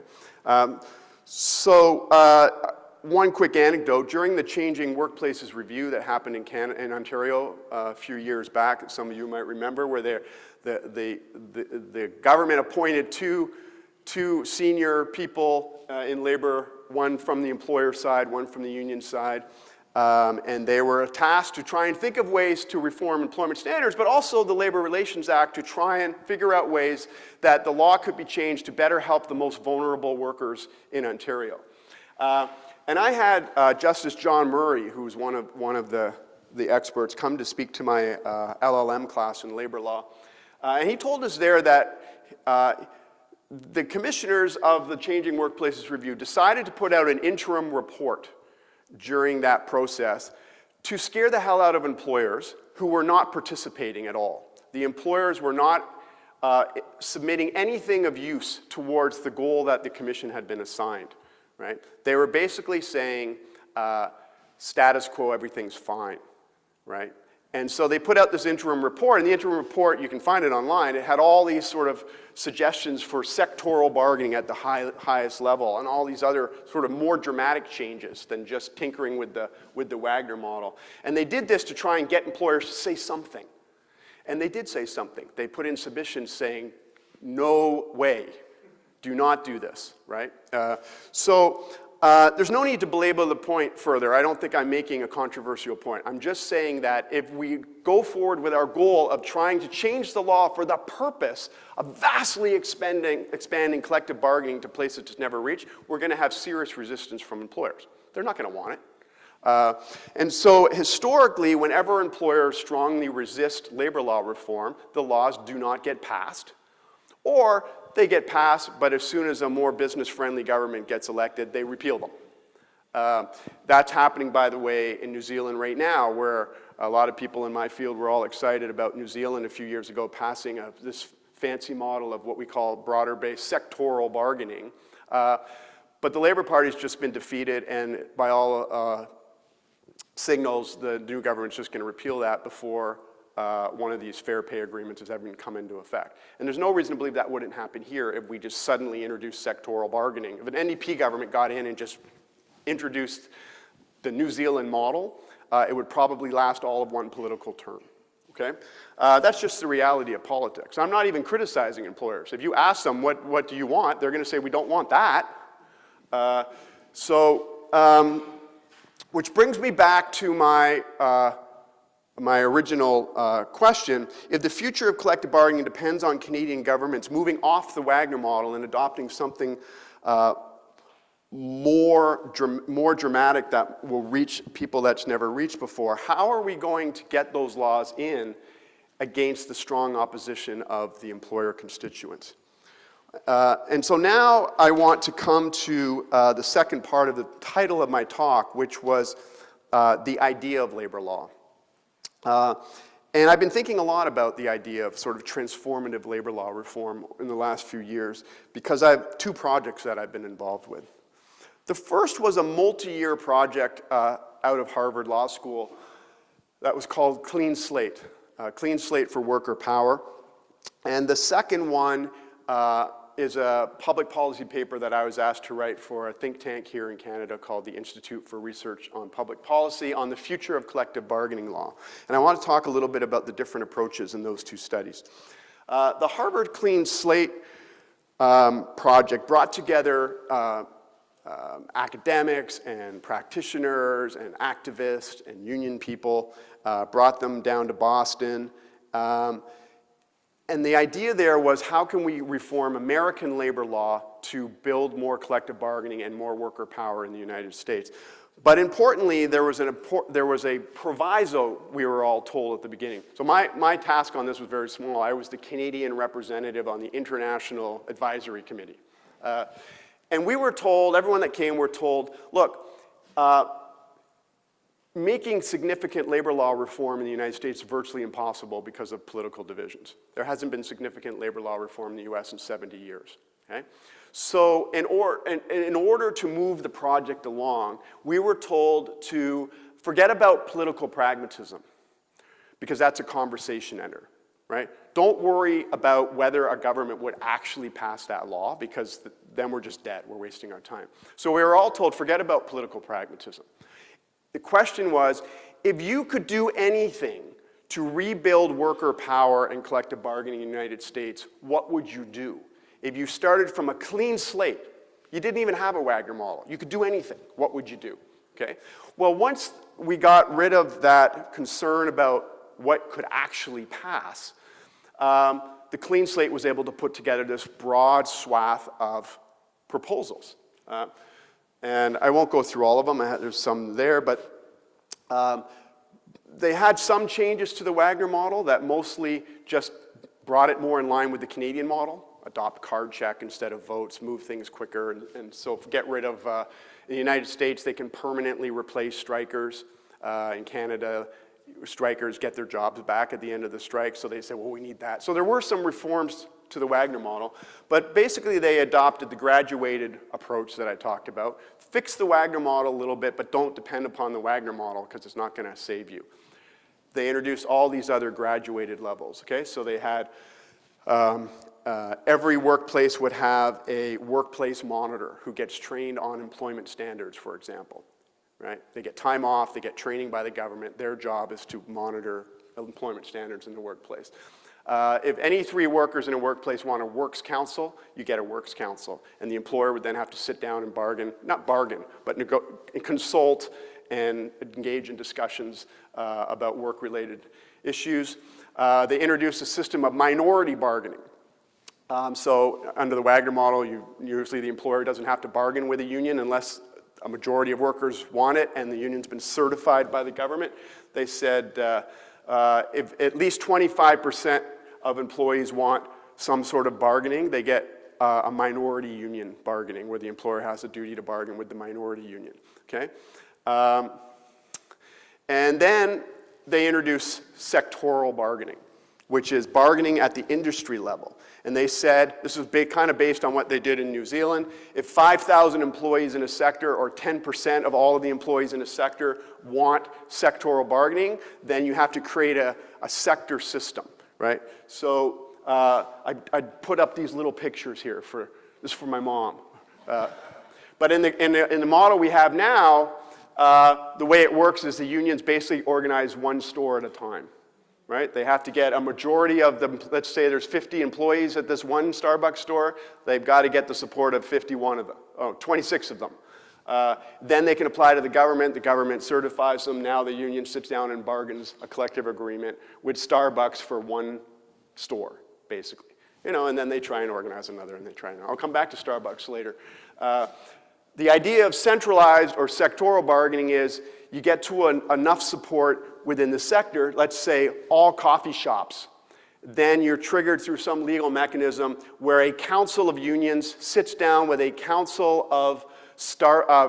One quick anecdote, during the Changing Workplaces review that happened in Ontario a few years back, that some of you might remember, where the government appointed two senior people in labor, one from the employer side, one from the union side, and they were tasked to try and think of ways to reform employment standards, but also the Labor Relations Act to try and figure out ways that the law could be changed to better help the most vulnerable workers in Ontario. And I had Justice John Murray, who's one of the experts, come to speak to my LLM class in labor law. And he told us there that the commissioners of the Changing Workplaces Review decided to put out an interim report during that process to scare the hell out of employers who were not participating at all. The employers were not submitting anything of use towards the goal that the commission had been assigned, right? They were basically saying, status quo, everything's fine, right? And so they put out this interim report, and the interim report, you can find it online, it had all these sort of suggestions for sectoral bargaining at the highest level, and all these other sort of more dramatic changes than just tinkering with the Wagner model. And they did this to try and get employers to say something. And they did say something. They put in submissions saying, no way, do not do this, right? There's no need to belabor the point further. I don't think I'm making a controversial point. I'm just saying that if we go forward with our goal of trying to change the law for the purpose of vastly expanding collective bargaining to places it's never reached, we're going to have serious resistance from employers. They're not going to want it. And so historically, whenever employers strongly resist labor law reform, the laws do not get passed, or they get passed, but as soon as a more business-friendly government gets elected, they repeal them. That's happening, by the way, in New Zealand right now, where a lot of people in my field were all excited about New Zealand a few years ago passing this fancy model of what we call broader-based sectoral bargaining. But the Labour Party's just been defeated, and by all signals, the new government's just going to repeal that before one of these fair pay agreements has ever come into effect. And there's no reason to believe that wouldn't happen here if we just suddenly introduced sectoral bargaining. If an NDP government got in and just introduced the New Zealand model, it would probably last all of one political term. Okay? That's just the reality of politics. I'm not even criticizing employers. If you ask them, what do you want? They're going to say, we don't want that. Which brings me back to my original question. If the future of collective bargaining depends on Canadian governments moving off the Wagner model and adopting something more dramatic that will reach people that's never reached before, how are we going to get those laws in against the strong opposition of the employer constituents? And so now I want to come to the second part of the title of my talk, which was the idea of labor law. And I've been thinking a lot about the idea of sort of transformative labor law reform in the last few years because I have two projects that I've been involved with. The first was a multi-year project out of Harvard Law School that was called Clean Slate for Worker Power. And the second one is a public policy paper that I was asked to write for a think tank here in Canada called the Institute for Research on Public Policy on the future of collective bargaining law. And I want to talk a little bit about the different approaches in those two studies. The Harvard Clean Slate project brought together academics and practitioners and activists and union people, brought them down to Boston. And the idea there was, how can we reform American labor law to build more collective bargaining and more worker power in the United States? But importantly, there was a proviso, we were all told at the beginning. So my task on this was very small. I was the Canadian representative on the International Advisory Committee. And we were told, everyone that came were told, look, making significant labor law reform in the United States is virtually impossible because of political divisions. There hasn't been significant labor law reform in the US in 70 years. Okay? So in order to move the project along, we were told to forget about political pragmatism because that's a conversation ender. Right? Don't worry about whether a government would actually pass that law because then we're just dead. We're wasting our time. So we were all told, forget about political pragmatism. The question was, if you could do anything to rebuild worker power and collective bargaining in the United States, what would you do? If you started from a clean slate, you didn't even have a Wagner model, you could do anything, what would you do? Okay? Well, once we got rid of that concern about what could actually pass, the Clean Slate was able to put together this broad swath of proposals. And I won't go through all of them, there's some there, but they had some changes to the Wagner model that mostly just brought it more in line with the Canadian model, adopt card check instead of votes, move things quicker, and so get rid of, in the United States, they can permanently replace strikers. In Canada, strikers get their jobs back at the end of the strike, so they say, well, we need that. So there were some reforms to the Wagner model, but basically they adopted the graduated approach that I talked about, fix the Wagner model a little bit, but don't depend upon the Wagner model because it's not going to save you. They introduced all these other graduated levels, okay? So they had, every workplace would have a workplace monitor who gets trained on employment standards, for example, right? They get time off, they get training by the government. Their job is to monitor employment standards in the workplace. If any three workers in a workplace want a works council, you get a works council. And the employer would then have to sit down and bargain, not bargain, but consult and engage in discussions about work-related issues. They introduced a system of minority bargaining. So under the Wagner model, usually the employer doesn't have to bargain with a union unless a majority of workers want it and the union's been certified by the government. They said if at least 25% of employees want some sort of bargaining, they get a minority union bargaining where the employer has a duty to bargain with the minority union, okay? And then they introduce sectoral bargaining, which is bargaining at the industry level. And they said, this is kind of based on what they did in New Zealand, if 5,000 employees in a sector or 10% of all of the employees in a sector want sectoral bargaining, then you have to create a sector system, right? So I put up these little pictures here this is for my mom. But in the model we have now, the way it works is the unions basically organize one store at a time, right? They have to get a majority of them. Let's say there's 50 employees at this one Starbucks store. They've got to get the support of 26 of them. Then they can apply to the government certifies them. Now the union sits down and bargains a collective agreement with Starbucks for one store, basically. You know, and then they try and organize another, and they try and, I'll come back to Starbucks later. The idea of centralized or sectoral bargaining is you get to enough support within the sector, let's say all coffee shops. Then you're triggered through some legal mechanism where a council of unions sits down with a council of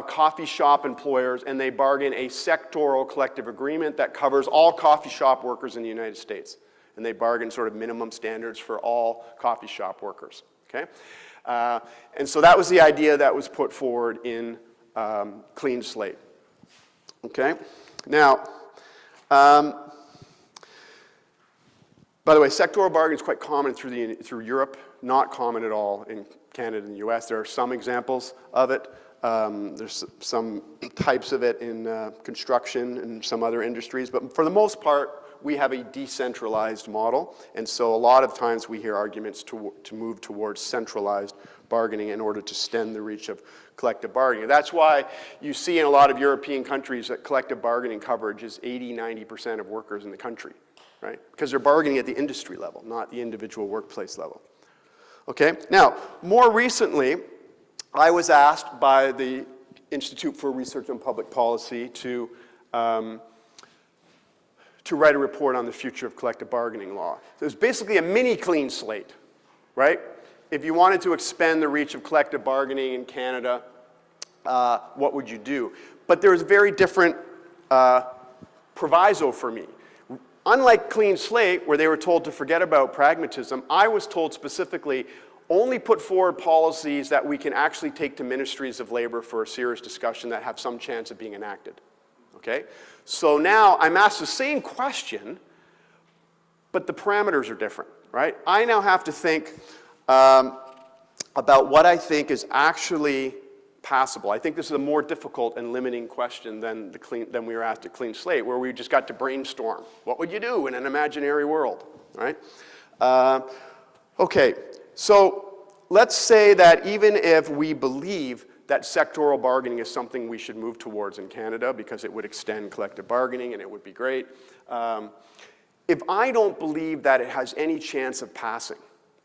coffee shop employers, and they bargain a sectoral collective agreement that covers all coffee shop workers in the United States. And they bargain sort of minimum standards for all coffee shop workers, okay? And so that was the idea that was put forward in Clean Slate, okay? Now, by the way, sectoral bargaining is quite common through Europe, not common at all in Canada and the US. There are some examples of it. There's some types of it in construction and some other industries, but for the most part, we have a decentralized model, and so a lot of times we hear arguments to move towards centralized bargaining in order to stem the reach of collective bargaining. That's why you see in a lot of European countries that collective bargaining coverage is 80–90% of workers in the country, right? Because they're bargaining at the industry level, not the individual workplace level. Okay, now, more recently, I was asked by the Institute for Research on Public Policy to write a report on the future of collective bargaining law. So it's basically a mini clean slate, right? If you wanted to expand the reach of collective bargaining in Canada, what would you do? But there's a very different proviso for me. Unlike Clean Slate, where they were told to forget about pragmatism, I was told specifically, only put forward policies that we can actually take to ministries of labor for a serious discussion that have some chance of being enacted. Okay? So now I'm asked the same question, but the parameters are different, right? I now have to think about what I think is actually passable. I think this is a more difficult and limiting question than we were asked at Clean Slate, where we just got to brainstorm. What would you do in an imaginary world, right? Okay, so let's say that even if we believe that sectoral bargaining is something we should move towards in Canada because it would extend collective bargaining and it would be great. If I don't believe that it has any chance of passing,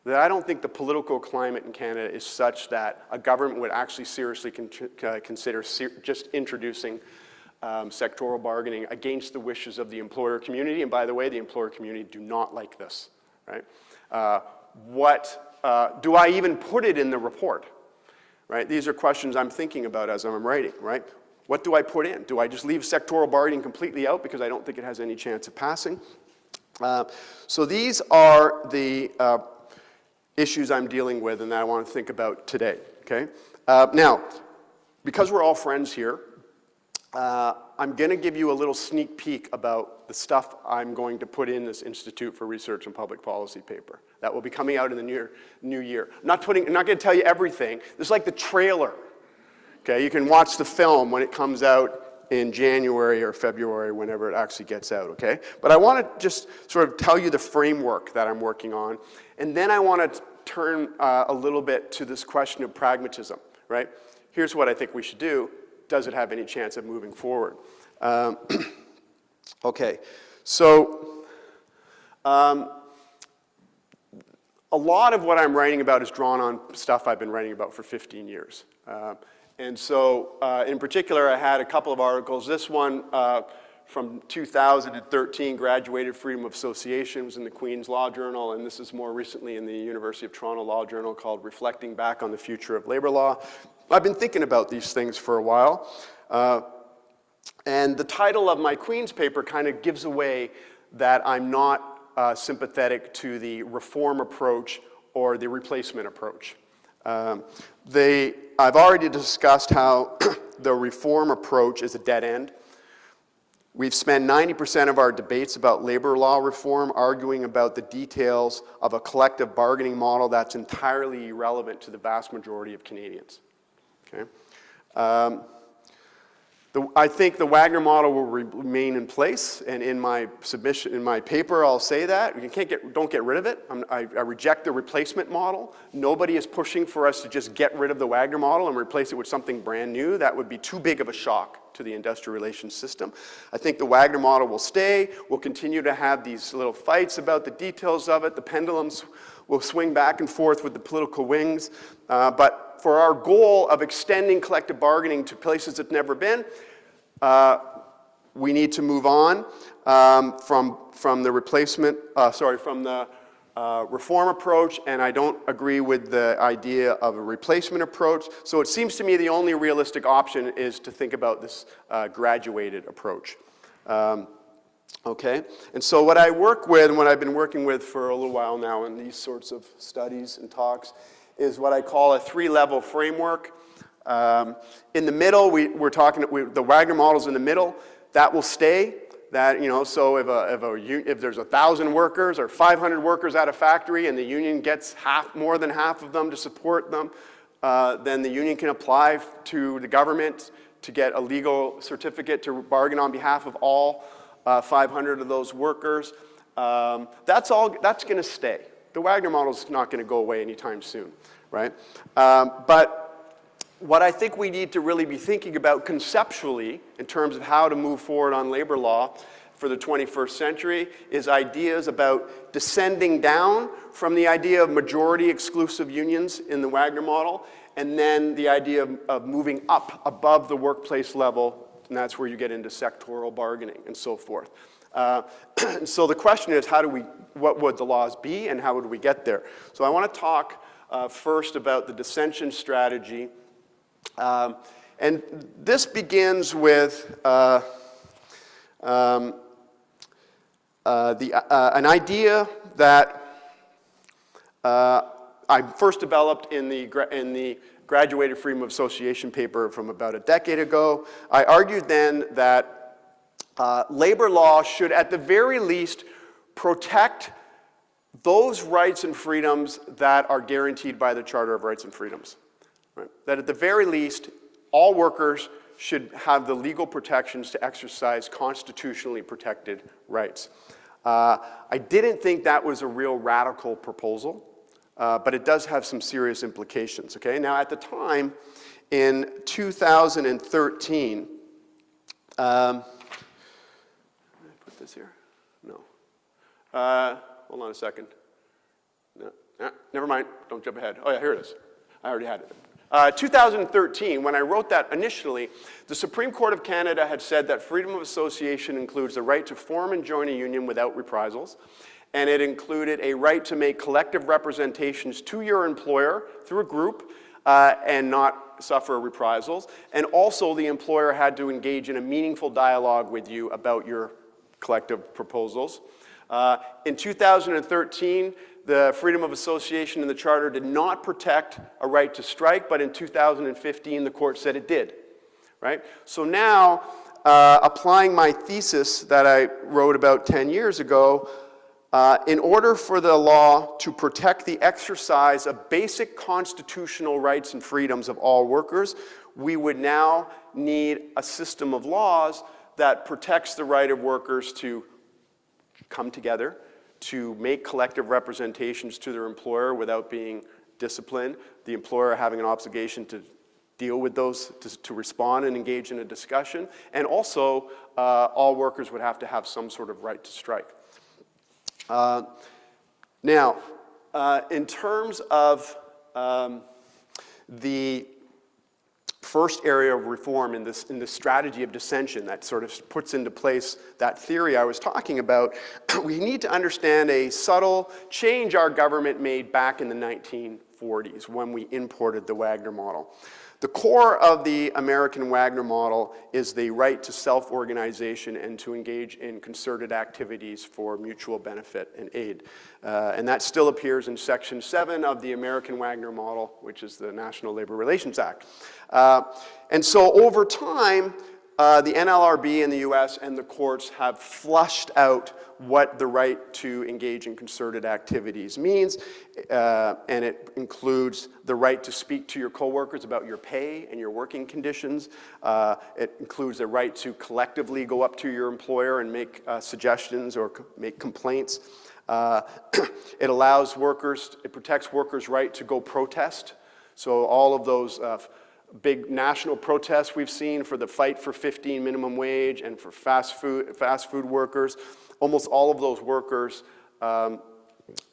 that I don't think the political climate in Canada is such that a government would actually seriously consider just introducing sectoral bargaining against the wishes of the employer community. And by the way, the employer community do not like this, right? Do I even put it in the report? Right? These are questions I'm thinking about as I'm writing, right? What do I put in? Do I just leave sectoral bargaining completely out because I don't think it has any chance of passing? So these are the issues I'm dealing with and that I want to think about today, okay? Now, because we're all friends here, I'm going to give you a little sneak peek about the stuff I'm going to put in this Institute for Research and Public Policy paper. That will be coming out in the new year. I'm not going to tell you everything. This is like the trailer. Okay, you can watch the film when it comes out in January or February, whenever it actually gets out, okay? But I want to just sort of tell you the framework that I'm working on, and then I want to turn a little bit to this question of pragmatism, right? Here's what I think we should do. Does it have any chance of moving forward? Okay, so a lot of what I'm writing about is drawn on stuff I've been writing about for 15 years. And so, in particular, I had a couple of articles. This one from 2013, Graduated Freedom of Association, was in the Queen's Law Journal, and this is more recently in the University of Toronto Law Journal called Reflecting Back on the Future of Labor Law. I've been thinking about these things for a while, and the title of my Queen's paper kind of gives away that I'm not sympathetic to the reform approach or the replacement approach. I've already discussed how the reform approach is a dead end. We've spent 90% of our debates about labor law reform arguing about the details of a collective bargaining model that's entirely irrelevant to the vast majority of Canadians. Okay? I think the Wagner model will remain in place, and in my submission, in my paper, I'll say that. Don't get rid of it. I reject the replacement model. Nobody is pushing for us to just get rid of the Wagner model and replace it with something brand new. That would be too big of a shock to the industrial relations system. I think the Wagner model will stay. We'll continue to have these little fights about the details of it. The pendulums will swing back and forth with the political wings. But for our goal of extending collective bargaining to places it's never been, we need to move on from the replacement, from the reform approach, and I don't agree with the idea of a replacement approach. So it seems to me the only realistic option is to think about this graduated approach. Okay, and so what I work with, and what I've been working with for a little while now in these sorts of studies and talks, is what I call a three-level framework. In the middle, the Wagner model's in the middle. That will stay. That, you know, so if there's 1,000 workers or 500 workers at a factory and the union gets more than half of them to support them, then the union can apply to the government to get a legal certificate to bargain on behalf of all 500 of those workers. That's going to stay. The Wagner model is not going to go away anytime soon, right? But what I think we need to really be thinking about conceptually in terms of how to move forward on labor law for the 21st century is ideas about descending down from the idea of majority exclusive unions in the Wagner model, and then the idea of moving up above the workplace level, and that's where you get into sectoral bargaining and so forth. So the question is, what would the laws be and how would we get there? So I want to talk first about the dissension strategy. And this begins with an idea that I first developed in the Graduated Freedom of Association paper from about a decade ago. I argued then that labor law should at the very least protect those rights and freedoms that are guaranteed by the Charter of Rights and Freedoms. Right? That at the very least, all workers should have the legal protections to exercise constitutionally protected rights. I didn't think that was a real radical proposal, but it does have some serious implications. Okay? Now, at the time, in 2013, did I put this here? No. Hold on a second. No, never mind. Don't jump ahead. Oh, yeah, here it is. I already had it. 2013, when I wrote that initially, the Supreme Court of Canada had said that freedom of association includes the right to form and join a union without reprisals, and it included a right to make collective representations to your employer through a group and not suffer reprisals. And also the employer had to engage in a meaningful dialogue with you about your collective proposals. In 2013, the freedom of association in the Charter did not protect a right to strike, but in 2015, the court said it did, right? So now, applying my thesis that I wrote about 10 years ago, in order for the law to protect the exercise of basic constitutional rights and freedoms of all workers, we would now need a system of laws that protects the right of workers to come together, to make collective representations to their employer without being disciplined, the employer having an obligation to deal with those, to respond and engage in a discussion, and also all workers would have to have some sort of right to strike. Now, in terms of the first area of reform in this strategy of dissension that sort of puts into place that theory I was talking about, we need to understand a subtle change our government made back in the 1940s when we imported the Wagner model. The core of the American Wagner model is the right to self-organization and to engage in concerted activities for mutual benefit and aid. And that still appears in Section 7 of the American Wagner model, which is the National Labor Relations Act. And so over time, the NLRB in the US and the courts have flushed out what the right to engage in concerted activities means, and it includes the right to speak to your coworkers about your pay and your working conditions. It includes the right to collectively go up to your employer and make suggestions or make complaints. It allows workers, it protects workers' right to go protest. So all of those big national protests we've seen for the fight for 15 minimum wage and for fast food workers, almost all of those workers are,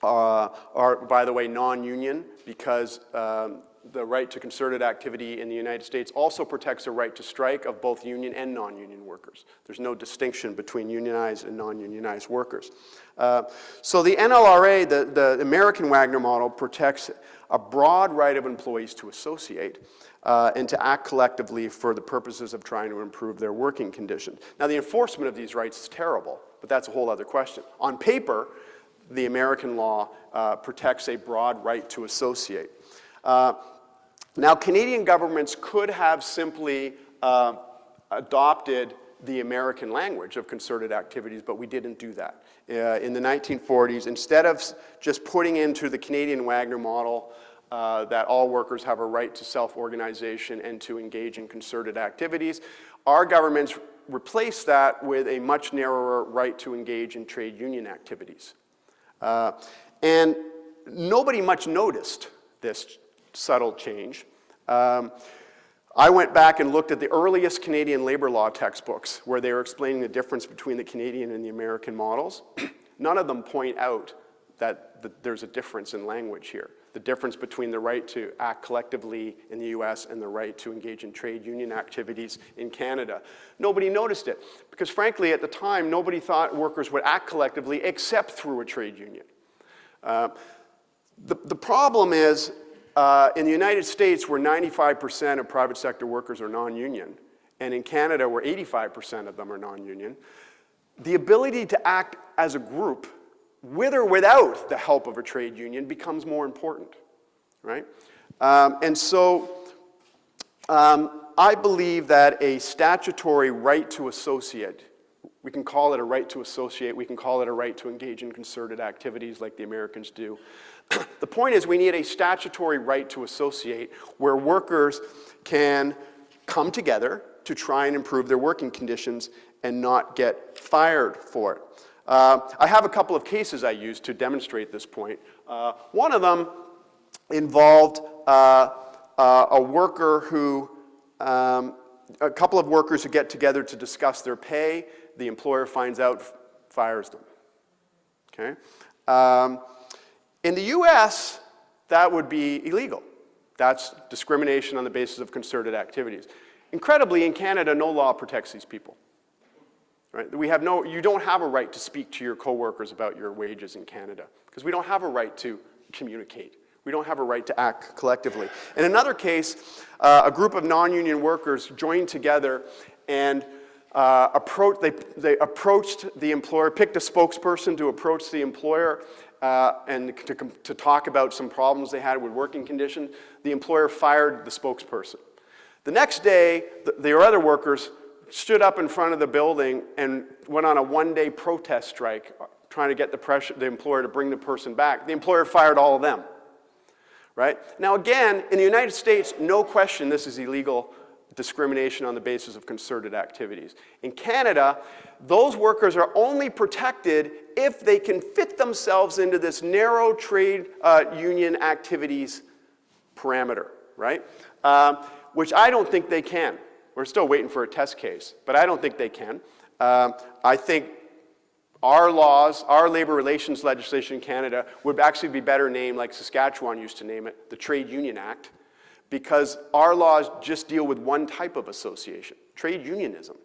by the way, non-union because the right to concerted activity in the United States also protects the right to strike of both union and non-union workers. There's no distinction between unionized and non-unionized workers. So the NLRA, the American Wagner model, protects a broad right of employees to associate and to act collectively for the purposes of trying to improve their working conditions. Now, the enforcement of these rights is terrible, but that's a whole other question. On paper, the American law protects a broad right to associate. Now, Canadian governments could have simply adopted the American language of concerted activities, but we didn't do that. In the 1940s, instead of just putting into the Canadian Wagner model that all workers have a right to self-organization and to engage in concerted activities, our governments replaced that with a much narrower right to engage in trade union activities. And nobody much noticed this subtle change. I went back and looked at the earliest Canadian labor law textbooks where they were explaining the difference between the Canadian and the American models. None of them point out that there's a difference in language here. The difference between the right to act collectively in the US and the right to engage in trade union activities in Canada. Nobody noticed it because frankly at the time nobody thought workers would act collectively except through a trade union. The problem is in the United States where 95% of private sector workers are non-union and in Canada where 85% of them are non-union, the ability to act as a group with or without the help of a trade union becomes more important, right? And so I believe that a statutory right to associate, we can call it a right to associate, we can call it a right to engage in concerted activities like the Americans do. The point is we need a statutory right to associate where workers can come together to try and improve their working conditions and not get fired for it. I have a couple of cases I used to demonstrate this point. One of them involved a worker who, a couple of workers who get together to discuss their pay. The employer finds out, fires them. Okay? In the US, that would be illegal. That's discrimination on the basis of concerted activities. Incredibly, in Canada, no law protects these people. Right? You don't have a right to speak to your coworkers about your wages in Canada because we don't have a right to communicate. We don't have a right to act collectively. In another case, a group of non-union workers joined together and they approached the employer, picked a spokesperson to approach the employer and to talk about some problems they had with working conditions. The employer fired the spokesperson. The next day, the other workers stood up in front of the building and went on a one-day protest strike, trying to get the employer to bring the person back. The employer fired all of them, right? Now again, in the United States, no question this is illegal discrimination on the basis of concerted activities. In Canada, those workers are only protected if they can fit themselves into this narrow trade union activities parameter, right? Which I don't think they can. We're still waiting for a test case, but I don't think they can. I think our laws, our labor relations legislation in Canada would actually be better named, like Saskatchewan used to name it, the Trade Union Act, because our laws just deal with one type of association, trade unionism,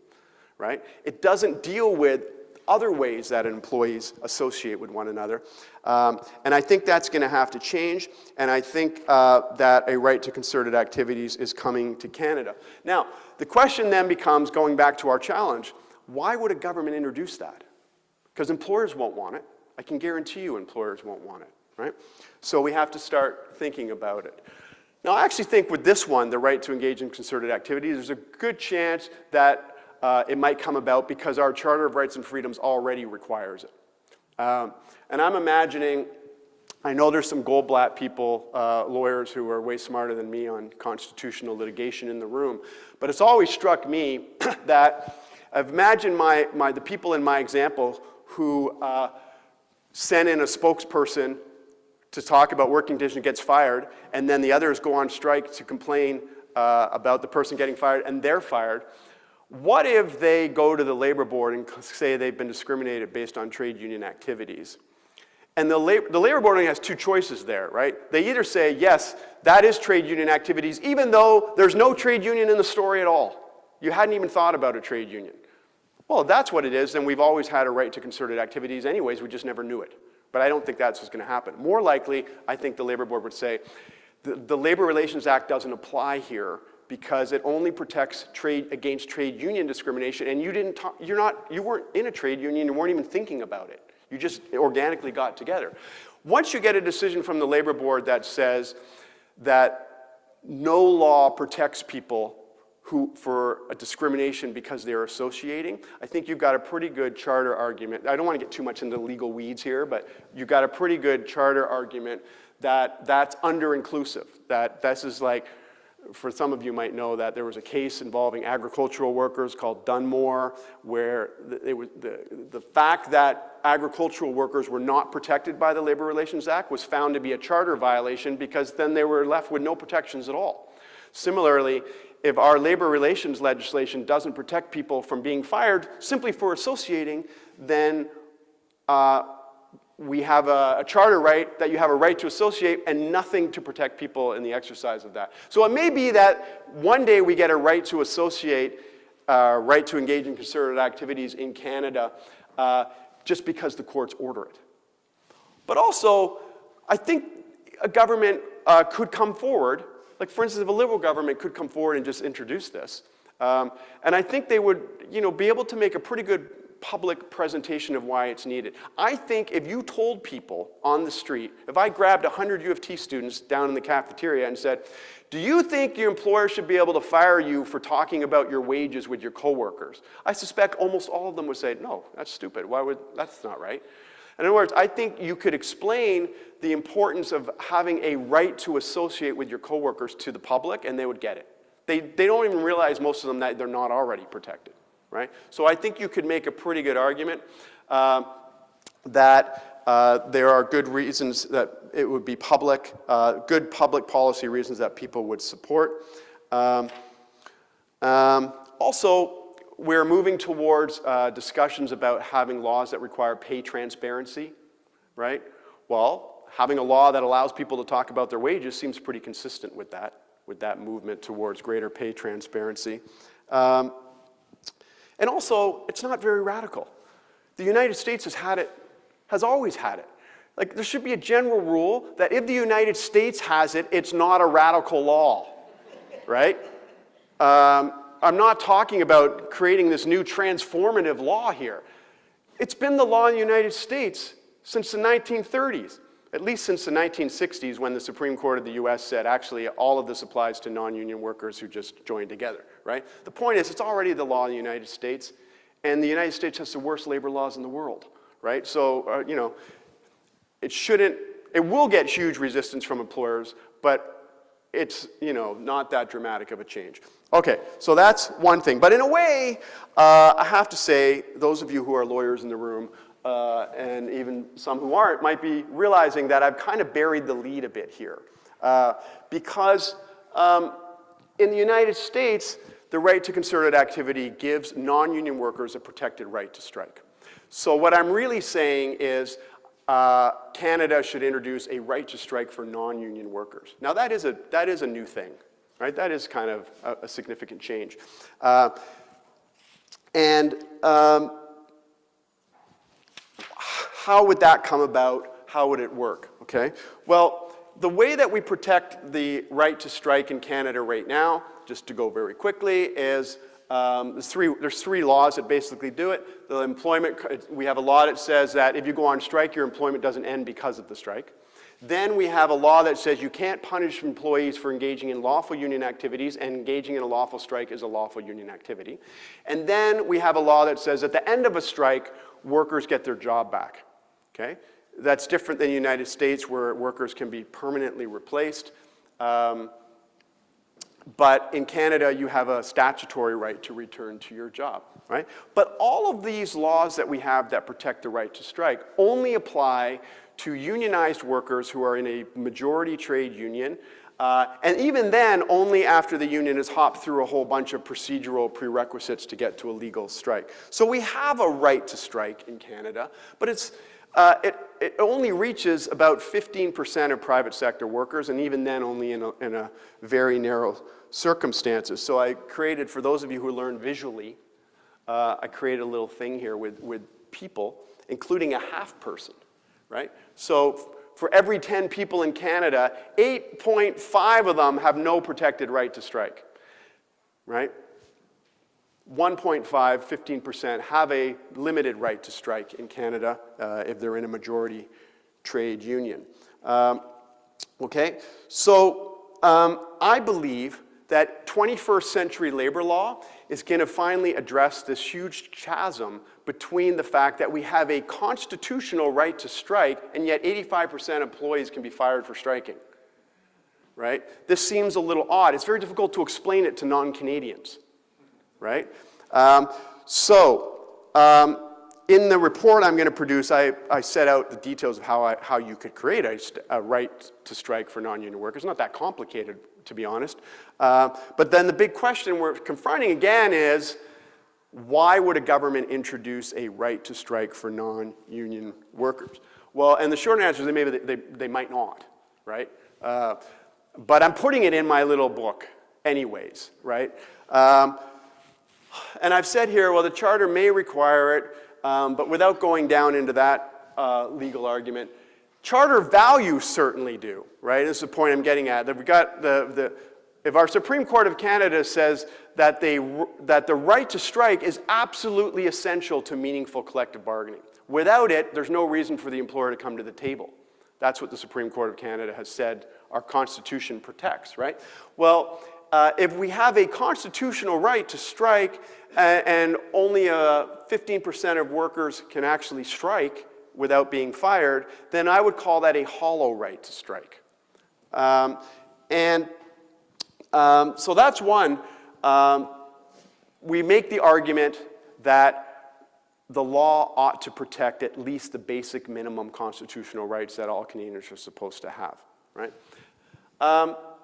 right? It doesn't deal with other ways that employees associate with one another. And I think that's going to have to change, and I think that a right to concerted activities is coming to Canada. Now, the question then becomes, going back to our challenge, why would a government introduce that? Because employers won't want it. I can guarantee you employers won't want it, right? So we have to start thinking about it. Now, I actually think with this one, the right to engage in concerted activities, there's a good chance that it might come about because our Charter of Rights and Freedoms already requires it. And I'm imagining, I know there's some Goldblatt people, lawyers who are way smarter than me on constitutional litigation in the room, but it's always struck me that I've imagined the people in my example who sent in a spokesperson to talk about working conditions gets fired, and then the others go on strike to complain about the person getting fired, and they're fired. What if they go to the labor board and say they've been discriminated based on trade union activities? And the labor board only has two choices there, right? They either say, yes, that is trade union activities, even though there's no trade union in the story at all. You hadn't even thought about a trade union. Well, if that's what it is, then we've always had a right to concerted activities anyways, we just never knew it. But I don't think that's what's going to happen. More likely, I think the labor board would say, the Labor Relations Act doesn't apply here because it only protects against trade union discrimination, and you weren't in a trade union, you weren't even thinking about it. You just organically got together. Once you get a decision from the labor board that says that no law protects people for a discrimination because they're associating, I think you've got a pretty good charter argument. I don't want to get too much into legal weeds here, but you've got a pretty good charter argument that that's under-inclusive. That this is like, for some of you might know that there was a case involving agricultural workers called Dunmore, where the fact that agricultural workers were not protected by the Labor Relations Act was found to be a charter violation because then they were left with no protections at all. Similarly, if our labor relations legislation doesn't protect people from being fired simply for associating, then we have a charter right that you have a right to associate and nothing to protect people in the exercise of that. So it may be that one day we get a right to associate, right to engage in concerted activities in Canada just because the courts order it. But also, I think a government could come forward. Like, for instance, if a liberal government could come forward and just introduce this, and I think they would, be able to make a pretty good public presentation of why it's needed. I think if you told people on the street, if I grabbed 100 U of T students down in the cafeteria and said, do you think your employer should be able to fire you for talking about your wages with your coworkers? I suspect almost all of them would say, no, that's stupid. That's not right. In other words, I think you could explain the importance of having a right to associate with your coworkers to the public, and they would get it. They don't even realize, most of them, that they're not already protected, right? So I think you could make a pretty good argument that there are good reasons that it would be public, good public policy reasons that people would support. Also, we're moving towards discussions about having laws that require pay transparency, right? Well, having a law that allows people to talk about their wages seems pretty consistent with that movement towards greater pay transparency. And also, it's not very radical. The United States has always had it. Like, there should be a general rule that if the United States has it, it's not a radical law, right? I'm not talking about creating this new transformative law here. It's been the law in the United States since the 1930s, at least since the 1960s when the Supreme Court of the US said, actually, all of this applies to non-union workers who just joined together, right? The point is, it's already the law in the United States, and the United States has the worst labor laws in the world, right? So, you know, it will get huge resistance from employers, but it's, you know, not that dramatic of a change. Okay, so that's one thing. But in a way, I have to say, those of you who are lawyers in the room, and even some who aren't, might be realizing that I've kind of buried the lead a bit here. Because in the United States, the right to concerted activity gives non-union workers a protected right to strike. So what I'm really saying is Canada should introduce a right to strike for non-union workers. Now that is a new thing, right? That is kind of a significant change. How would that come about? How would it work? Okay. Well, the way that we protect the right to strike in Canada right now, just to go very quickly, is there's three laws that basically do it. The employment, we have a law that says that if you go on strike, your employment doesn't end because of the strike. Then we have a law that says you can't punish employees for engaging in lawful union activities, and engaging in a lawful strike is a lawful union activity. And then we have a law that says at the end of a strike, workers get their job back. Okay? That's different than the United States, where workers can be permanently replaced. But in Canada, you have a statutory right to return to your job, right? But all of these laws that we have that protect the right to strike only apply to unionized workers who are in a majority trade union, and even then, only after the union has hopped through a whole bunch of procedural prerequisites to get to a legal strike. So we have a right to strike in Canada, but it only reaches about 15% of private sector workers, and even then only in a very narrow circumstances. So I created, for those of you who learn visually, I created a little thing here with people, including a half person, right? So for every 10 people in Canada, 8.5 of them have no protected right to strike, right? 1.5, 15% have a limited right to strike in Canada if they're in a majority trade union. Okay, so I believe that 21st century labor law is going to finally address this huge chasm between the fact that we have a constitutional right to strike, and yet 85% of employees can be fired for striking, right? This seems a little odd. It's very difficult to explain it to non-Canadians, right? In the report I'm going to produce, I set out the details of how you could create a right to strike for non-union workers. Not that complicated, to be honest. But then the big question we're confronting again is, why would a government introduce a right to strike for non-union workers? Well, and the short answer is maybe they might not, right? But I'm putting it in my little book anyways, right? And I've said here, well, the Charter may require it, but without going down into that legal argument, Charter values certainly do, right? This is the point I'm getting at. That we've got if our Supreme Court of Canada says that the right to strike is absolutely essential to meaningful collective bargaining. Without it, there's no reason for the employer to come to the table. That's what the Supreme Court of Canada has said our Constitution protects, right? Well, if we have a constitutional right to strike and only 15% of workers can actually strike without being fired, then I would call that a hollow right to strike. So that's one. We make the argument that the law ought to protect at least the basic minimum constitutional rights that all Canadians are supposed to have, right?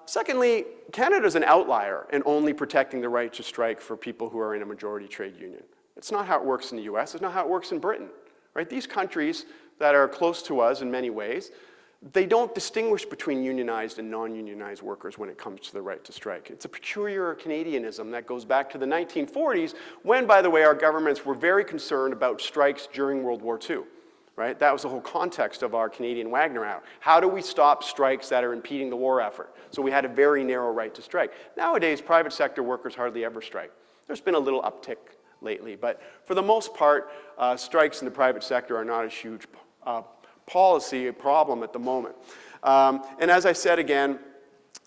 Secondly, Canada's an outlier in only protecting the right to strike for people who are in a majority trade union. It's not how it works in the US, it's not how it works in Britain, right? These countries that are close to us in many ways, they don't distinguish between unionized and non-unionized workers when it comes to the right to strike. It's a peculiar Canadianism that goes back to the 1940s when, by the way, our governments were very concerned about strikes during World War II. right? That was the whole context of our Canadian Wagner Act. How do we stop strikes that are impeding the war effort? So we had a very narrow right to strike. Nowadays, private sector workers hardly ever strike. There's been a little uptick lately, but for the most part, strikes in the private sector are not a huge policy problem at the moment. And as I said again,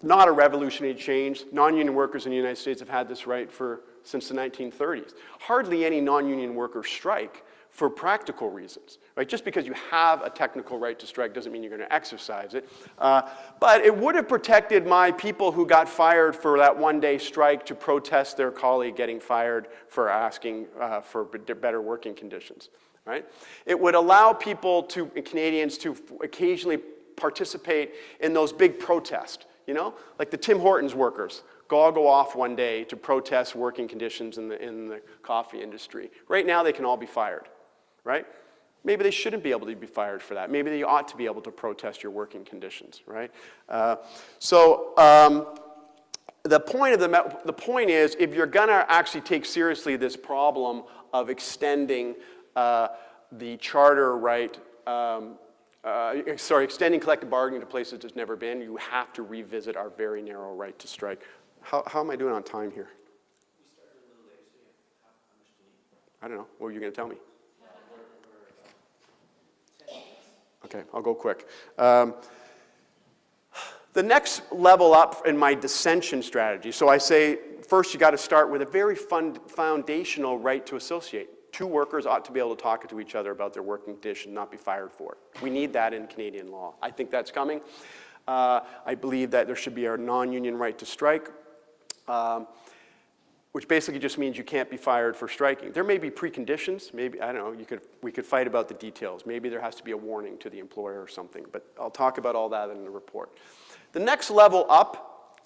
not a revolutionary change. Non-union workers in the United States have had this right since the 1930s. Hardly any non-union workers strike for practical reasons, right? Just because you have a technical right to strike doesn't mean you're going to exercise it. But it would have protected my people who got fired for that one-day strike to protest their colleague getting fired for asking for better working conditions, right? It would allow people Canadians to occasionally participate in those big protests, you know? Like the Tim Hortons workers go off one day to protest working conditions in the coffee industry. Right now they can all be fired, right? Maybe they shouldn't be able to be fired for that. Maybe they ought to be able to protest your working conditions, right? The point is, if you're gonna actually take seriously this problem of extending the charter right, extending collective bargaining to places it's never been, you have to revisit our very narrow right to strike. How am I doing on time here? We started a little late, so yeah. How much do you need? I don't know. What were you going to tell me? We're 10 minutes. Okay, I'll go quick. The next level up in my dissension strategy, so I say, first you got to start with a very foundational right to associate. Two workers ought to be able to talk to each other about their working condition, not be fired for it. We need that in Canadian law. I think that's coming. I believe that there should be a non-union right to strike, which basically just means you can't be fired for striking. There may be preconditions. Maybe, I don't know, we could fight about the details. Maybe there has to be a warning to the employer or something, but I'll talk about all that in the report. The next level up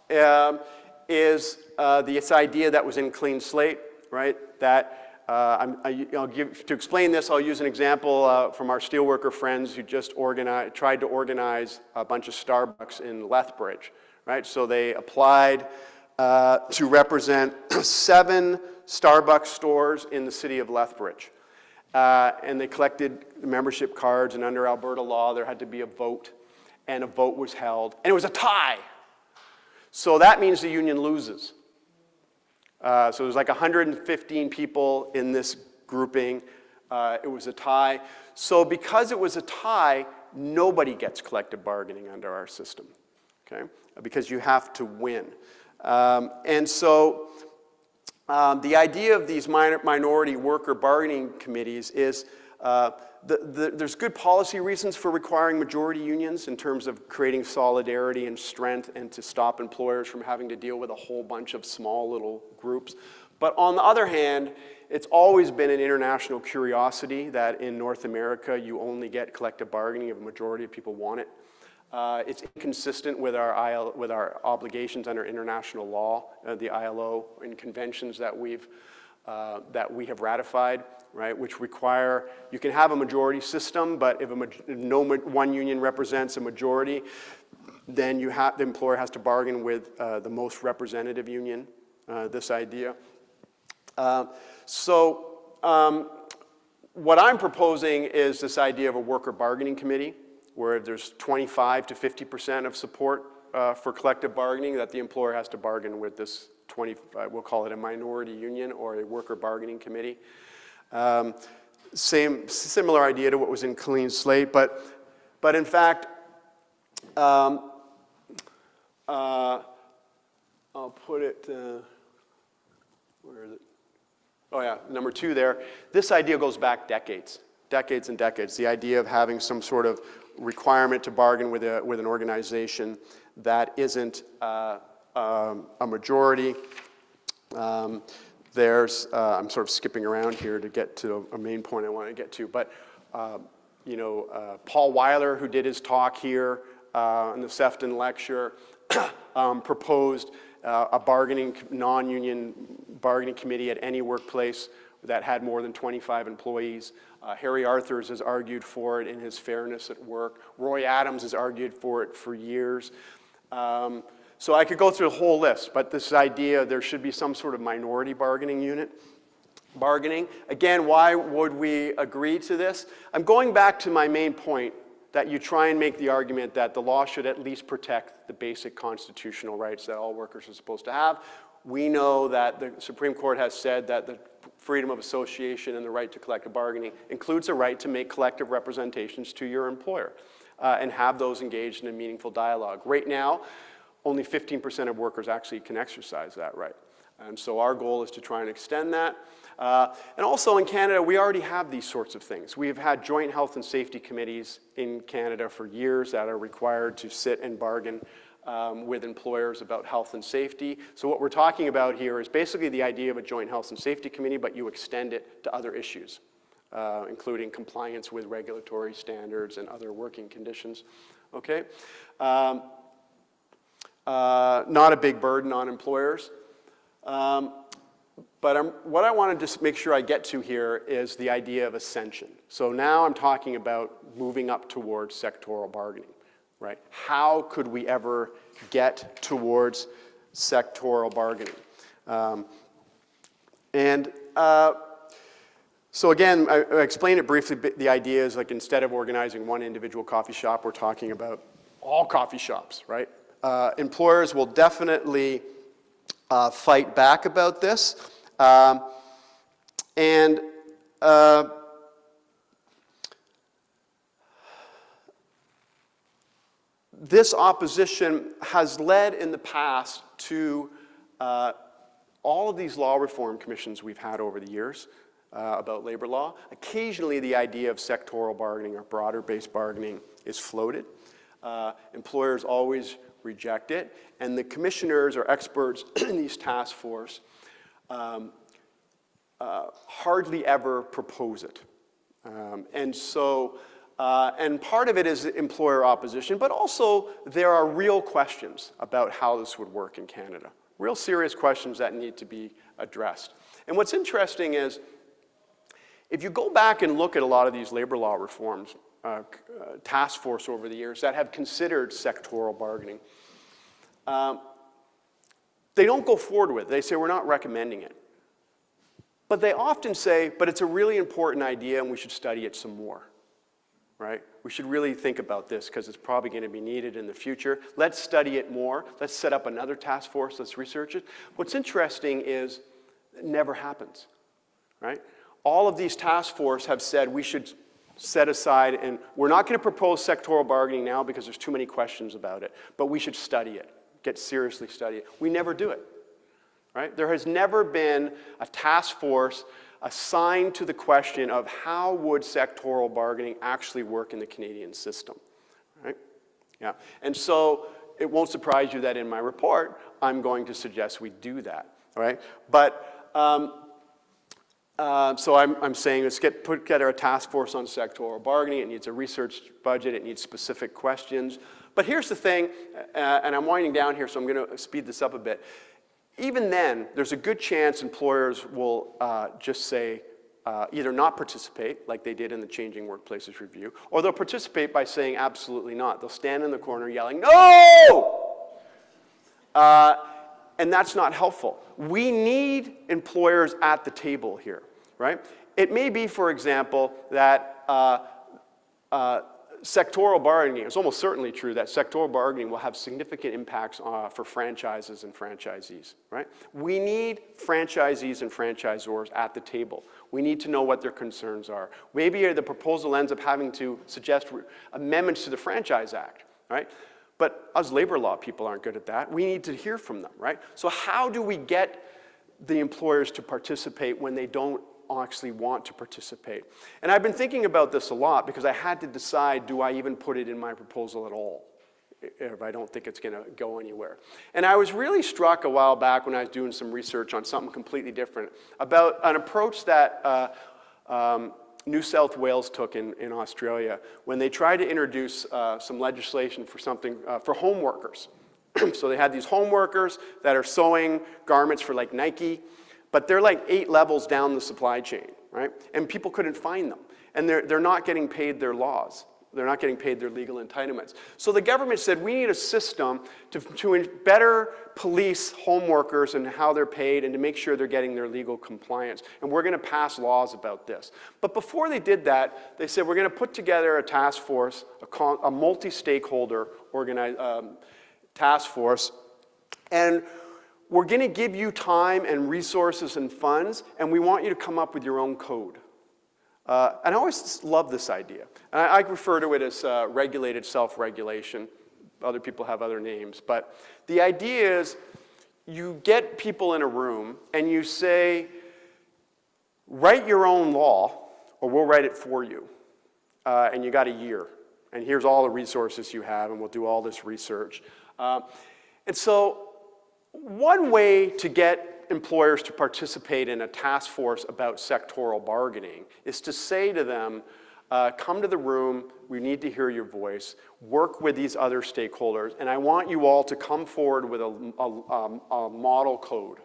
is this idea that was in Clean Slate, right? That to explain this, I'll use an example from our steelworker friends who just tried to organize a bunch of Starbucks in Lethbridge, right? So they applied to represent 7 Starbucks stores in the city of Lethbridge. And they collected membership cards, and under Alberta law, there had to be a vote, and a vote was held, and it was a tie. So that means the union loses. So there's like 115 people in this grouping. It was a tie. So because it was a tie, nobody gets collective bargaining under our system, okay? Because you have to win. And so the idea of these minority worker bargaining committees is there's good policy reasons for requiring majority unions in terms of creating solidarity and strength and to stop employers from having to deal with a whole bunch of small little groups. But on the other hand, it's always been an international curiosity that in North America you only get collective bargaining if a majority of people want it. It's inconsistent with our obligations under international law, the ILO and conventions that we have ratified, right? Which require, you can have a majority system, but if one union represents a majority, then the employer has to bargain with the most representative union, this idea. What I'm proposing is this idea of a worker bargaining committee, where there's 25 to 50% of support for collective bargaining that the employer has to bargain with this we'll call it a minority union or a worker bargaining committee. Similar idea to what was in Clean Slate, but in fact, I'll put it, where is it? Oh yeah, number 2 there. This idea goes back decades and decades. The idea of having some sort of requirement to bargain with an organization that isn't a majority. I'm sort of skipping around here to get to a main point I want to get to, but Paul Weiler, who did his talk here in the Sefton lecture, proposed a non-union bargaining committee at any workplace that had more than 25 employees. Harry Arthurs has argued for it in his Fairness at Work. Roy Adams has argued for it for years. So I could go through the whole list, but this idea there should be some sort of minority bargaining unit. bargaining. Again, why would we agree to this? I'm going back to my main point that you try and make the argument that the law should at least protect the basic constitutional rights that all workers are supposed to have. We know that the Supreme Court has said that the freedom of association and the right to collective bargaining includes a right to make collective representations to your employer and have those engaged in a meaningful dialogue. Right now, only 15% of workers actually can exercise that right. And so our goal is to try and extend that. And also in Canada, we already have these sorts of things. We have had joint health and safety committees in Canada for years that are required to sit and bargain with employers about health and safety. So what we're talking about here is basically the idea of a joint health and safety committee, but you extend it to other issues, including compliance with regulatory standards and other working conditions. Okay? Not a big burden on employers. But what I want to just make sure I get to here is the idea of ascension. So now I'm talking about moving up towards sectoral bargaining, right? How could we ever get towards sectoral bargaining? So again, I explained it briefly. The idea is like instead of organizing one individual coffee shop, we're talking about all coffee shops, right? Employers will definitely fight back about this. This opposition has led in the past to all of these law reform commissions we've had over the years about labor law. Occasionally the idea of sectoral bargaining or broader-based bargaining is floated. Employers always reject it, and the commissioners or experts in these task forces hardly ever propose it. And part of it is employer opposition, but also there are real questions about how this would work in Canada. Real serious questions that need to be addressed. And what's interesting is, if you go back and look at a lot of these labor law reforms, task force over the years that have considered sectoral bargaining, they don't go forward with it. They say, we're not recommending it. But they often say, but it's a really important idea and we should study it some more, right? We should really think about this because it's probably going to be needed in the future. Let's study it more. Let's set up another task force. Let's research it. What's interesting is it never happens, right? All of these task forces have said we should set aside, and we're not going to propose sectoral bargaining now because there's too many questions about it, but we should study it, seriously study it. We never do it, right? There has never been a task force assigned to the question of how would sectoral bargaining actually work in the Canadian system, right? Yeah, and so it won't surprise you that in my report, I'm going to suggest we do that, right? But so I'm saying let's put together a task force on sectoral bargaining. It needs a research budget. It needs specific questions. But here's the thing, and I'm winding down here, so I'm going to speed this up a bit. Even then, there's a good chance employers will just say either not participate, like they did in the Changing Workplaces Review, or they'll participate by saying absolutely not. They'll stand in the corner yelling, no! And that's not helpful. We need employers at the table here, right? It may be, for example, that sectoral bargaining, it's almost certainly true that sectoral bargaining will have significant impacts for franchises and franchisees, right? We need franchisees and franchisors at the table. We need to know what their concerns are. Maybe the proposal ends up having to suggest amendments to the Franchise Act, right? But us labor law people aren't good at that. We need to hear from them, right? So how do we get the employers to participate when they don't actually want to participate? And I've been thinking about this a lot because I had to decide, do I even put it in my proposal at all if I don't think it's going to go anywhere? And I was really struck a while back when I was doing some research on something completely different about an approach that New South Wales took in Australia when they tried to introduce some legislation for something for home workers. So they had these home workers that are sewing garments for like Nike, but they're like 8 levels down the supply chain, right? And people couldn't find them. And they're not getting paid their laws. They're not getting paid their legal entitlements. So the government said, we need a system to better police home workers and how they're paid and to make sure they're getting their legal compliance. And we're going to pass laws about this. But before they did that, they said, we're going to put together a task force, a multi-stakeholder task force, and we're going to give you time and resources and funds, and we want you to come up with your own code. And I always love this idea. And I refer to it as regulated self-regulation. Other people have other names. But the idea is you get people in a room and you say, write your own law, or we'll write it for you. And you got a year. And here's all the resources you have, and we'll do all this research. And so one way to get employers to participate in a task force about sectoral bargaining is to say to them, come to the room, we need to hear your voice, work with these other stakeholders, and I want you all to come forward with a model code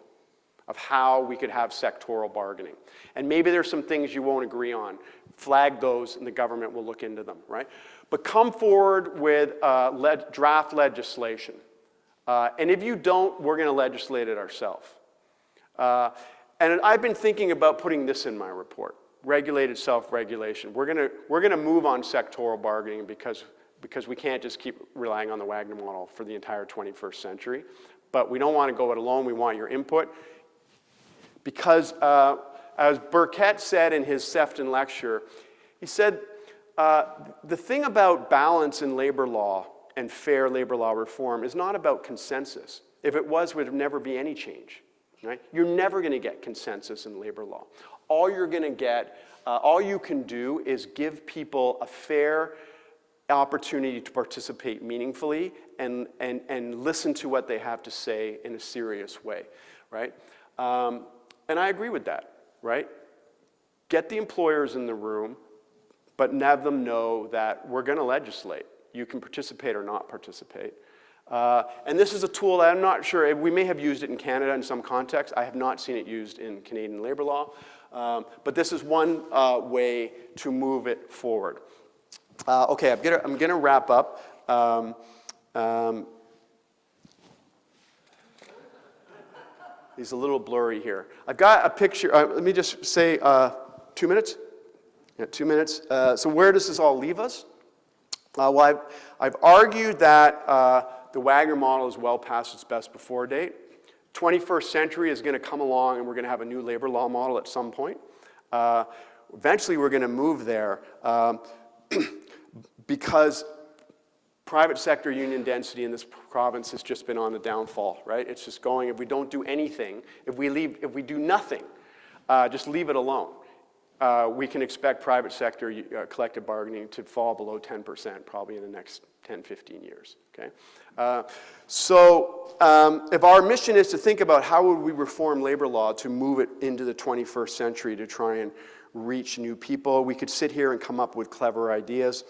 of how we could have sectoral bargaining. And maybe there's some things you won't agree on. Flag those and the government will look into them, right? But come forward with draft legislation. And if you don't, we're going to legislate it ourselves. And I've been thinking about putting this in my report, regulated self-regulation. We're going to move on sectoral bargaining because we can't just keep relying on the Wagner model for the entire 21st century. But we don't want to go it alone. We want your input. Because as Burkett said in his Sefton lecture, he said, the thing about balance in labor law and fair labor law reform is not about consensus. If it was, there would never be any change. Right? You're never going to get consensus in labor law. All you're going to get, all you can do is give people a fair opportunity to participate meaningfully and listen to what they have to say in a serious way, right? And I agree with that, right? Get the employers in the room, but have them know that we're going to legislate. You can participate or not participate. And this is a tool that I'm not sure, we may have used it in Canada in some context. I have not seen it used in Canadian labor law. But this is one way to move it forward. Okay, I'm gonna wrap up. He's a little blurry here. I've got a picture, let me just say 2 minutes? Yeah, 2 minutes. So where does this all leave us? Well, I've argued that the Wagner model is well past its best before date. 21st century is going to come along and we're going to have a new labor law model at some point. Eventually we're going to move there because private sector union density in this province has just been on the downfall, right? It's just going, if we don't do anything, if we do nothing, just leave it alone. We can expect private sector collective bargaining to fall below 10% probably in the next 10, 15 years, okay? If our mission is to think about how would we reform labor law to move it into the 21st century to try and reach new people, we could sit here and come up with clever ideas.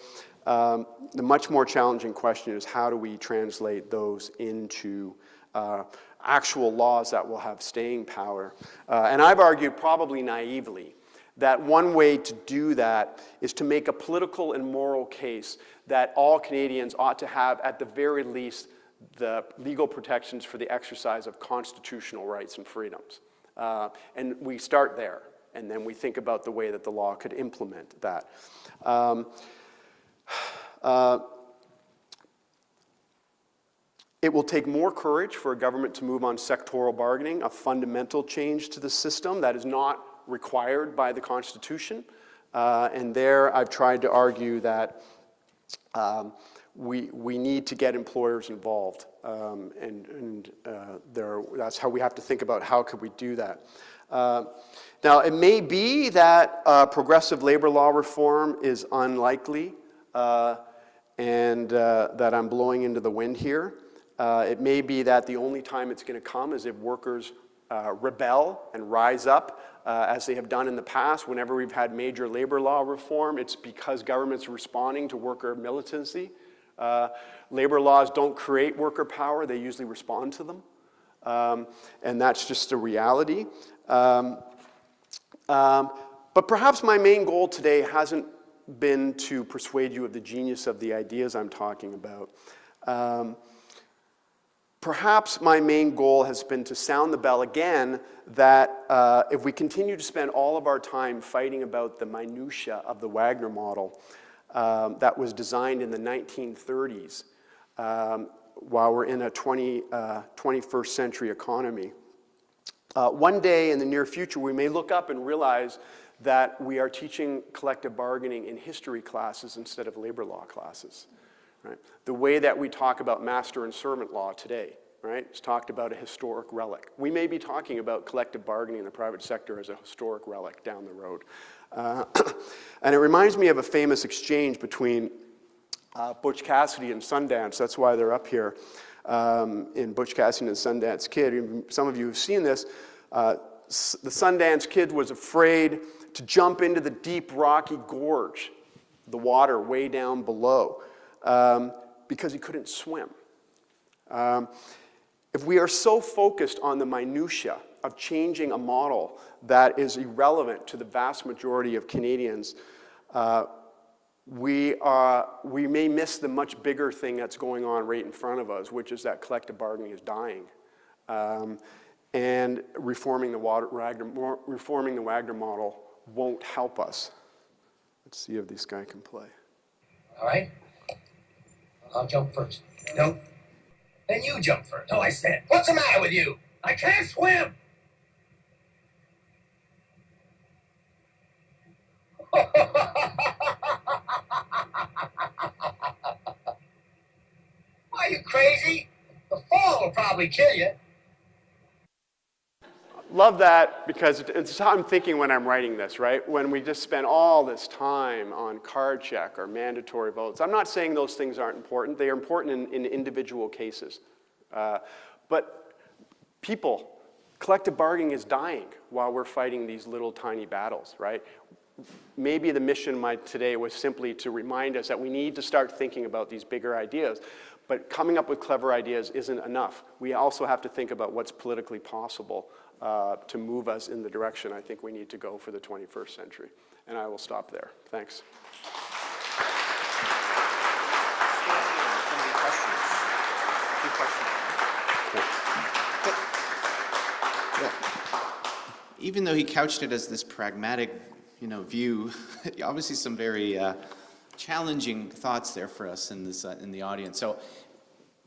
The much more challenging question is how do we translate those into actual laws that will have staying power? And I've argued probably naively that one way to do that is to make a political and moral case that all Canadians ought to have, at the very least, the legal protections for the exercise of constitutional rights and freedoms. And we start there, and then we think about the way that the law could implement that. It will take more courage for a government to move on sectoral bargaining, a fundamental change to the system that is not required by the Constitution. And there I've tried to argue that we need to get employers involved. That's how we have to think about how could we do that. Now, it may be that progressive labor law reform is unlikely and that I'm blowing into the wind here. It may be that the only time it's going to come is if workers rebel and rise up as they have done in the past. Whenever we've had major labor law reform, it's because governments are responding to worker militancy. Labor laws don't create worker power, they usually respond to them. And that's just a reality. But perhaps my main goal today hasn't been to persuade you of the genius of the ideas I'm talking about. Perhaps my main goal has been to sound the bell again that if we continue to spend all of our time fighting about the minutiae of the Wagner model that was designed in the 1930s while we're in a 21st century economy, one day in the near future we may look up and realize that we are teaching collective bargaining in history classes instead of labor law classes. Right? The way that we talk about master and servant law today, right, is talked about a historic relic. We may be talking about collective bargaining in the private sector as a historic relic down the road. And it reminds me of a famous exchange between Butch Cassidy and Sundance. That's why they're up here in Butch Cassidy and the Sundance Kid. Some of you have seen this. The Sundance Kid was afraid to jump into the deep rocky gorge, the water way down below, because he couldn't swim. If we are so focused on the minutiae of changing a model that is irrelevant to the vast majority of Canadians, we may miss the much bigger thing that's going on right in front of us, which is that collective bargaining is dying. And reforming the Wagner model won't help us. Let's see if this guy can play. All right? I'll jump first. No. Then you jump first. No, I said. What's the matter with you? I can't swim. Are you crazy? The fall will probably kill you. Love that because it's how I'm thinking when I'm writing this, right? When we just spend all this time on card check or mandatory votes. I'm not saying those things aren't important. They are important in individual cases. But people, collective bargaining is dying while we're fighting these little tiny battles, right? Maybe the mission today was simply to remind us that we need to start thinking about these bigger ideas. But coming up with clever ideas isn't enough. We also have to think about what's politically possible to move us in the direction I think we need to go for the 21st century. And I will stop there. Thanks. Even though he couched it as this pragmatic, view, obviously some very challenging thoughts there for us in this in the audience. So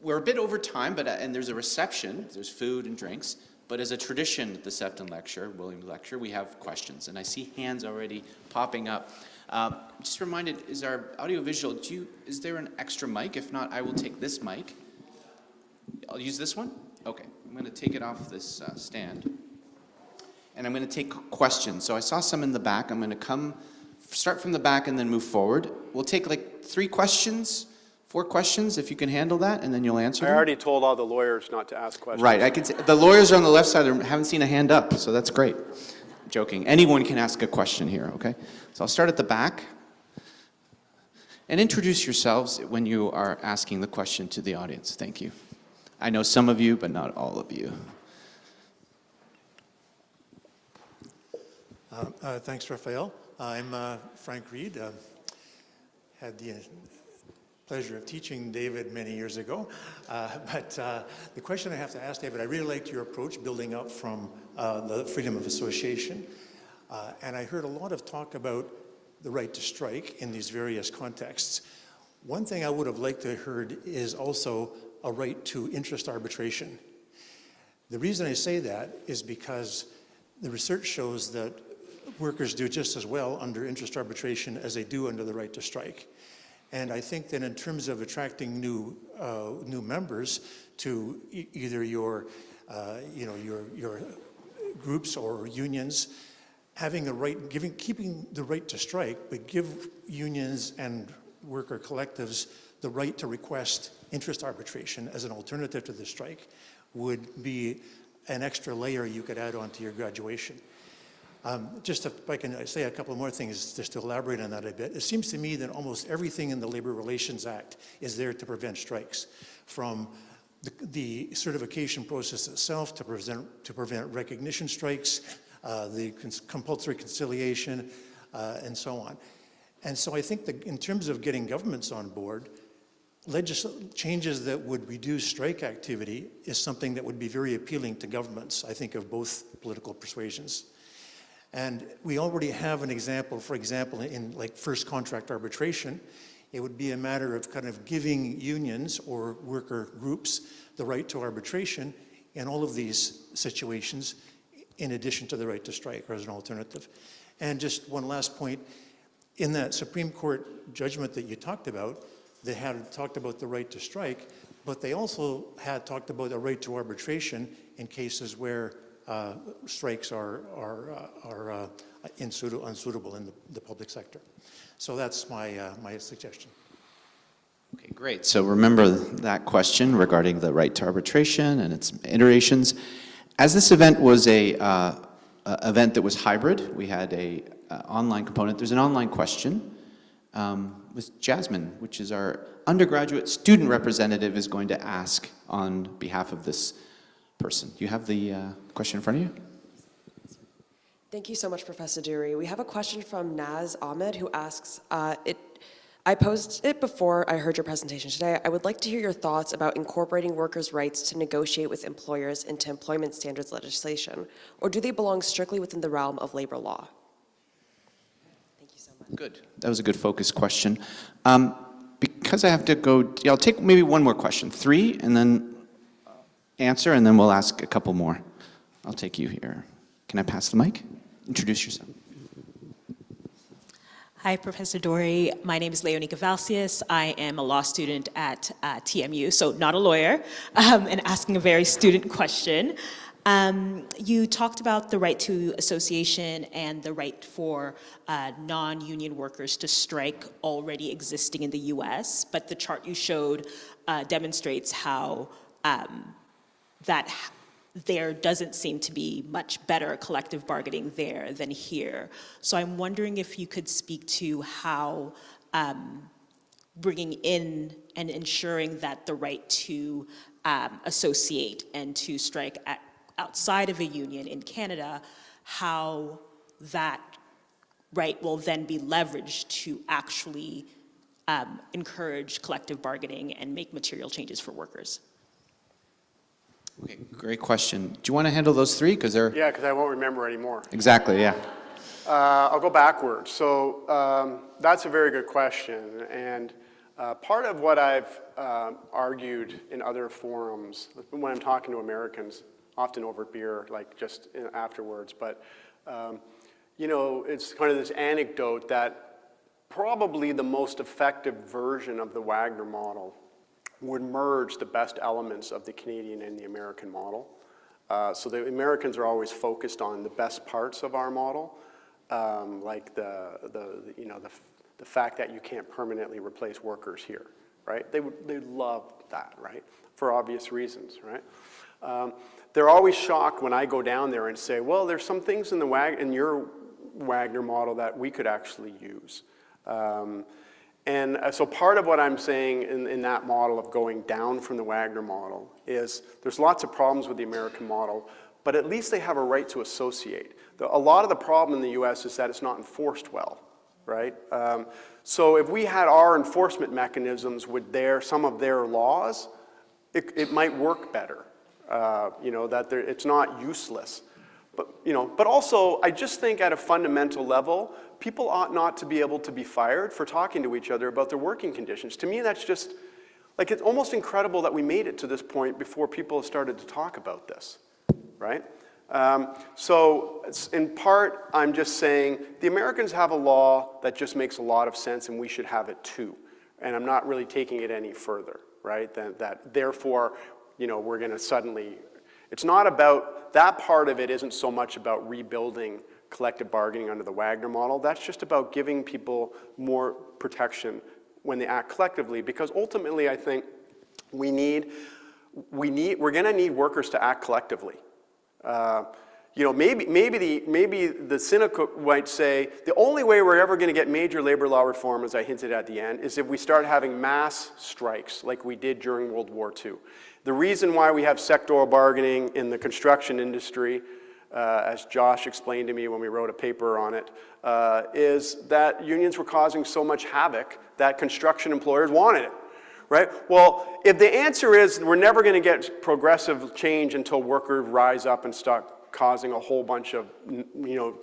we're a bit over time, but and there's a reception, there's food and drinks. But as a tradition at the Sefton-Williams lecture, we have questions, and I see hands already popping up. Just reminded, is our audiovisual, is there an extra mic? If not, I will take this mic. I'll use this one? Okay, I'm gonna take it off this stand. And I'm gonna take questions. So I saw some in the back. I'm gonna start from the back and then move forward. We'll take like 4 questions, if you can handle that, and then you'll answer them. I already told all the lawyers not to ask questions. Right, I can see, the lawyers are on the left side, I haven't seen a hand up, so that's great. I'm joking. Anyone can ask a question here, okay? So I'll start at the back. And introduce yourselves when you are asking the question to the audience. Thank you. I know some of you, but not all of you. Thanks, Raphael. I'm Frank Reed. Had the pleasure of teaching David many years ago. But the question I have to ask David, I really liked your approach building up from the freedom of association. And I heard a lot of talk about the right to strike in these various contexts. One thing I would have liked to have heard is also a right to interest arbitration. The reason I say that is because the research shows that workers do just as well under interest arbitration as they do under the right to strike. And I think that in terms of attracting new members to either your groups or unions, having the right, keeping the right to strike, but give unions and worker collectives the right to request interest arbitration as an alternative to the strike would be an extra layer you could add onto your graduation. Just if I can say a couple more things just to elaborate on that a bit. It seems to me that almost everything in the Labor Relations Act is there to prevent strikes, from the certification process itself to prevent recognition strikes, the compulsory conciliation, and so on. And so I think that in terms of getting governments on board, changes that would reduce strike activity is something that would be very appealing to governments, I think, of both political persuasions. And we already have an example, for example, in like first contract arbitration, it would be a matter of kind of giving unions or worker groups the right to arbitration in all of these situations, in addition to the right to strike or as an alternative. And just one last point, in that Supreme Court judgment that you talked about, they had talked about the right to strike, but they also had talked about a right to arbitration in cases where strikes are unsuitable in the public sector. So that's my suggestion. Okay, great. So remember that question regarding the right to arbitration and its iterations. As this event was a event that was hybrid, we had a online component. There's an online question with Jasmine, which is our undergraduate student representative, is going to ask on behalf of this person. Do you have the question in front of you? Thank you so much, Professor Doorey. We have a question from Naz Ahmed, who asks, I posed it before I heard your presentation today. I would like to hear your thoughts about incorporating workers' rights to negotiate with employers into employment standards legislation, or do they belong strictly within the realm of labor law? Thank you so much. Good. That was a good focus question. Because I have to go, I'll take maybe one more question, 3, and then answer, and then we'll ask a couple more. I'll take you here. Can I pass the mic? Introduce yourself. Hi, Professor Doorey. My name is Leonika Valsius. I am a law student at TMU, so not a lawyer, and asking a very student question. You talked about the right to association and the right for non-union workers to strike already existing in the US, but the chart you showed demonstrates how that there doesn't seem to be much better collective bargaining there than here. So I'm wondering if you could speak to how bringing in and ensuring that the right to associate and to strike outside of a union in Canada, how that right will then be leveraged to actually encourage collective bargaining and make material changes for workers. Okay, great question. Do you want to handle those 3? Because they're... Yeah, because I won't remember anymore. Exactly, yeah. I'll go backwards. So that's a very good question. And part of what I've argued in other forums, when I'm talking to Americans, often over beer, like just afterwards, but you know, it's kind of this anecdote that probably the most effective version of the Wagner model would merge the best elements of the Canadian and the American model. So the Americans are always focused on the best parts of our model, like the fact that you can't permanently replace workers here, right? They love that, right? For obvious reasons, right? They're always shocked when I go down there and say, well, there's some things in your Wagner model that we could actually use. And so part of what I'm saying in that model of going down from the Wagner model is there's lots of problems with the American model, but at least they have a right to associate. A lot of the problem in the US is that it's not enforced well, right? So if we had our enforcement mechanisms with some of their laws, it might work better. You know, that it's not useless. But also, I just think at a fundamental level, people ought not to be able to be fired for talking to each other about their working conditions. To me, that's just, like, it's almost incredible that we made it to this point before people have started to talk about this, right? So in part, I'm just saying the Americans have a law that just makes a lot of sense and we should have it too. And I'm not really taking it any further, right? That therefore, you know, we're going to suddenly, it's not about, that part of it isn't so much about rebuilding collective bargaining under the Wagner model. That's just about giving people more protection when they act collectively, because ultimately I think we're going to need workers to act collectively. You know, maybe the cynic might say the only way we're ever going to get major labor law reform, as I hinted at the end, is if we start having mass strikes like we did during World War II. The reason why we have sectoral bargaining in the construction industry as Josh explained to me when we wrote a paper on it, is that unions were causing so much havoc that construction employers wanted it, right? Well, if the answer is we're never going to get progressive change until workers rise up and start causing a whole bunch of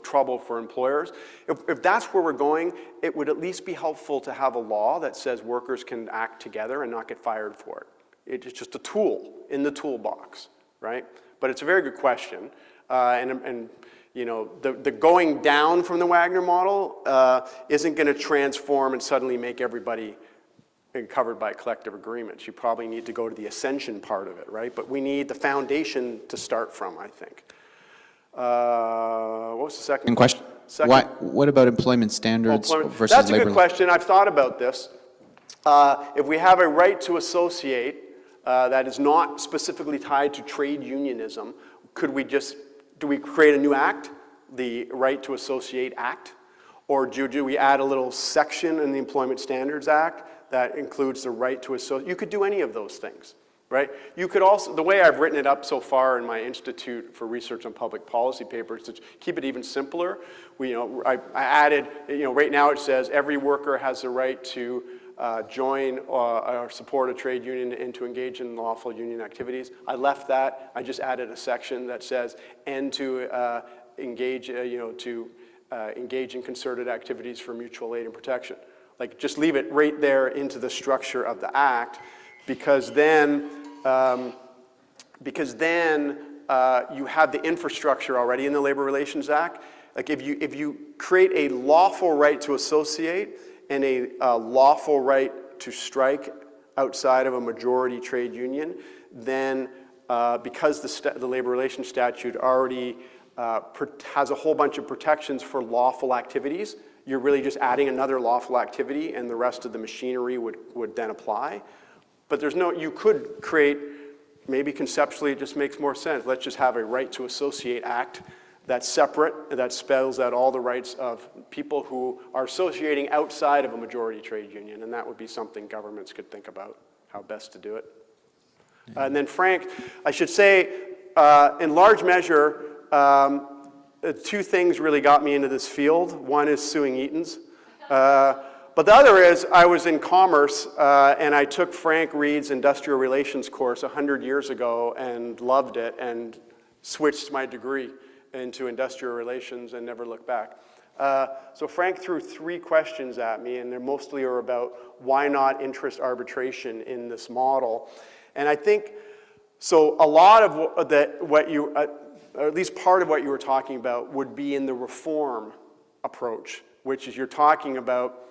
trouble for employers, if that's where we're going, it would at least be helpful to have a law that says workers can act together and not get fired for it. It's just a tool in the toolbox, right? But it's a very good question. The going down from the Wagner model isn't going to transform and suddenly make everybody covered by collective agreements. You probably need to go to the ascension part of it, right? But we need the foundation to start from, I think. What was the second question? What about employment standards versus That's a labor? good question. I've thought about this. If we have a right to associate that is not specifically tied to trade unionism, do we create a new act, the Right to Associate Act? Or do we add a little section in the Employment Standards Act that includes the right to associate? You could do any of those things, right? You could also, the way I've written it up so far in my Institute for Research on Public Policy papers, to keep it even simpler, I added, right now it says every worker has the right to join or support a trade union and to engage in lawful union activities. I left that. I just added a section that says and to engage, engage in concerted activities for mutual aid and protection. Like, just leave it right there into the structure of the act, because then you have the infrastructure already in the Labor Relations Act. Like, if you create a lawful right to associate and a lawful right to strike outside of a majority trade union, then because the Labor Relations Statute already has a whole bunch of protections for lawful activities, you're really just adding another lawful activity, and the rest of the machinery would then apply. But you could create, maybe conceptually it just makes more sense. Let's just have a right to associate act that's separate, that spells out all the rights of people who are associating outside of a majority trade union, and that would be something governments could think about, how best to do it. And then Frank, I should say, in large measure, two things really got me into this field. One is suing Eatons. But the other is, I was in commerce, and I took Frank Reed's industrial relations course 100 years ago and loved it and switched my degree into industrial relations and never looked back. So Frank threw three questions at me, and they mostly are about why not interest arbitration in this model. And I think, so a lot of what you, or at least part of what you were talking about, would be in the reform approach, which is you're talking about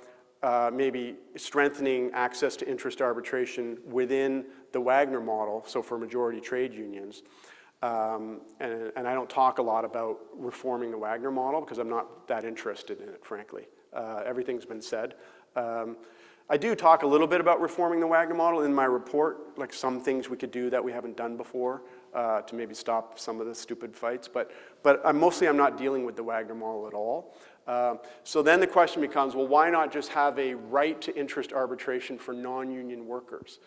maybe strengthening access to interest arbitration within the Wagner model, so for majority trade unions. And I don't talk a lot about reforming the Wagner model because I'm not that interested in it, frankly. Everything's been said. I do talk a little bit about reforming the Wagner model in my report, like some things we could do that we haven't done before to maybe stop some of the stupid fights. But mostly I'm not dealing with the Wagner model at all. So then the question becomes, well, why not just have a right to interest arbitration for non-union workers?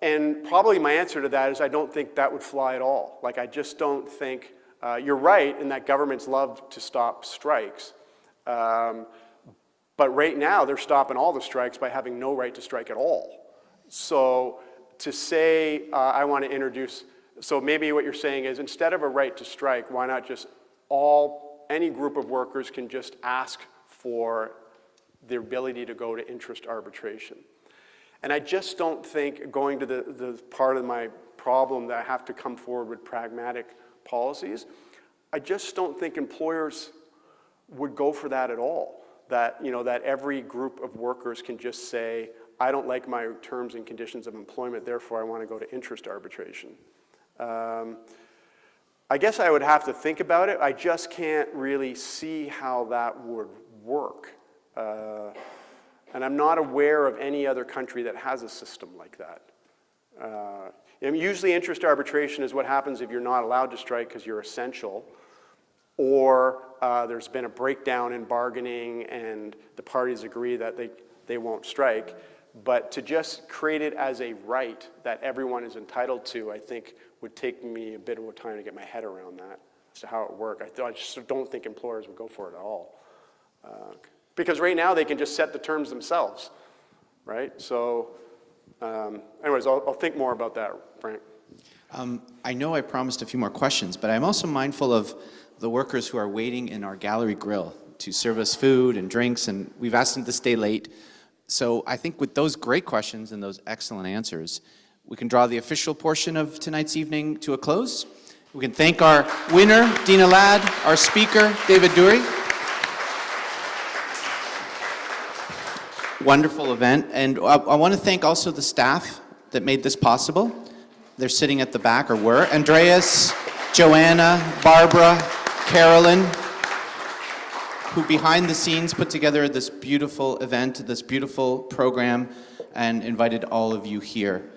And probably my answer to that is I don't think that would fly at all. Like, I just don't think, you're right in that governments love to stop strikes. But right now they're stopping all the strikes by having no right to strike at all. So to say I want to introduce, so maybe what you're saying is instead of a right to strike, why not just any group of workers can just ask for the ability to go to interest arbitration. And I just don't think, going to the part of my problem that I have to come forward with pragmatic policies, I just don't think employers would go for that at all. That, that every group of workers can just say, I don't like my terms and conditions of employment, therefore I want to go to interest arbitration. I guess I would have to think about it. I just can't really see how that would work. And I'm not aware of any other country that has a system like that. Usually interest arbitration is what happens if you're not allowed to strike because you're essential, or there's been a breakdown in bargaining and the parties agree that they won't strike. But to just create it as a right that everyone is entitled to, I think would take me a bit of time to get my head around that. as to how it would work. I just don't think employers would go for it at all. Because right now they can just set the terms themselves, right? So anyways, I'll think more about that, Frank. I know I promised a few more questions, but I'm also mindful of the workers who are waiting in our gallery grill to serve us food and drinks, and we've asked them to stay late. So I think with those great questions and those excellent answers, we can draw the official portion of tonight's evening to a close. We can thank our winner, Deena Ladd, our speaker, David Doorey. Wonderful event. And I want to thank also the staff that made this possible. They're sitting at the back, or were. Andreas, Joanna, Barbara, Carolyn, who behind the scenes put together this beautiful event, this beautiful program, and invited all of you here.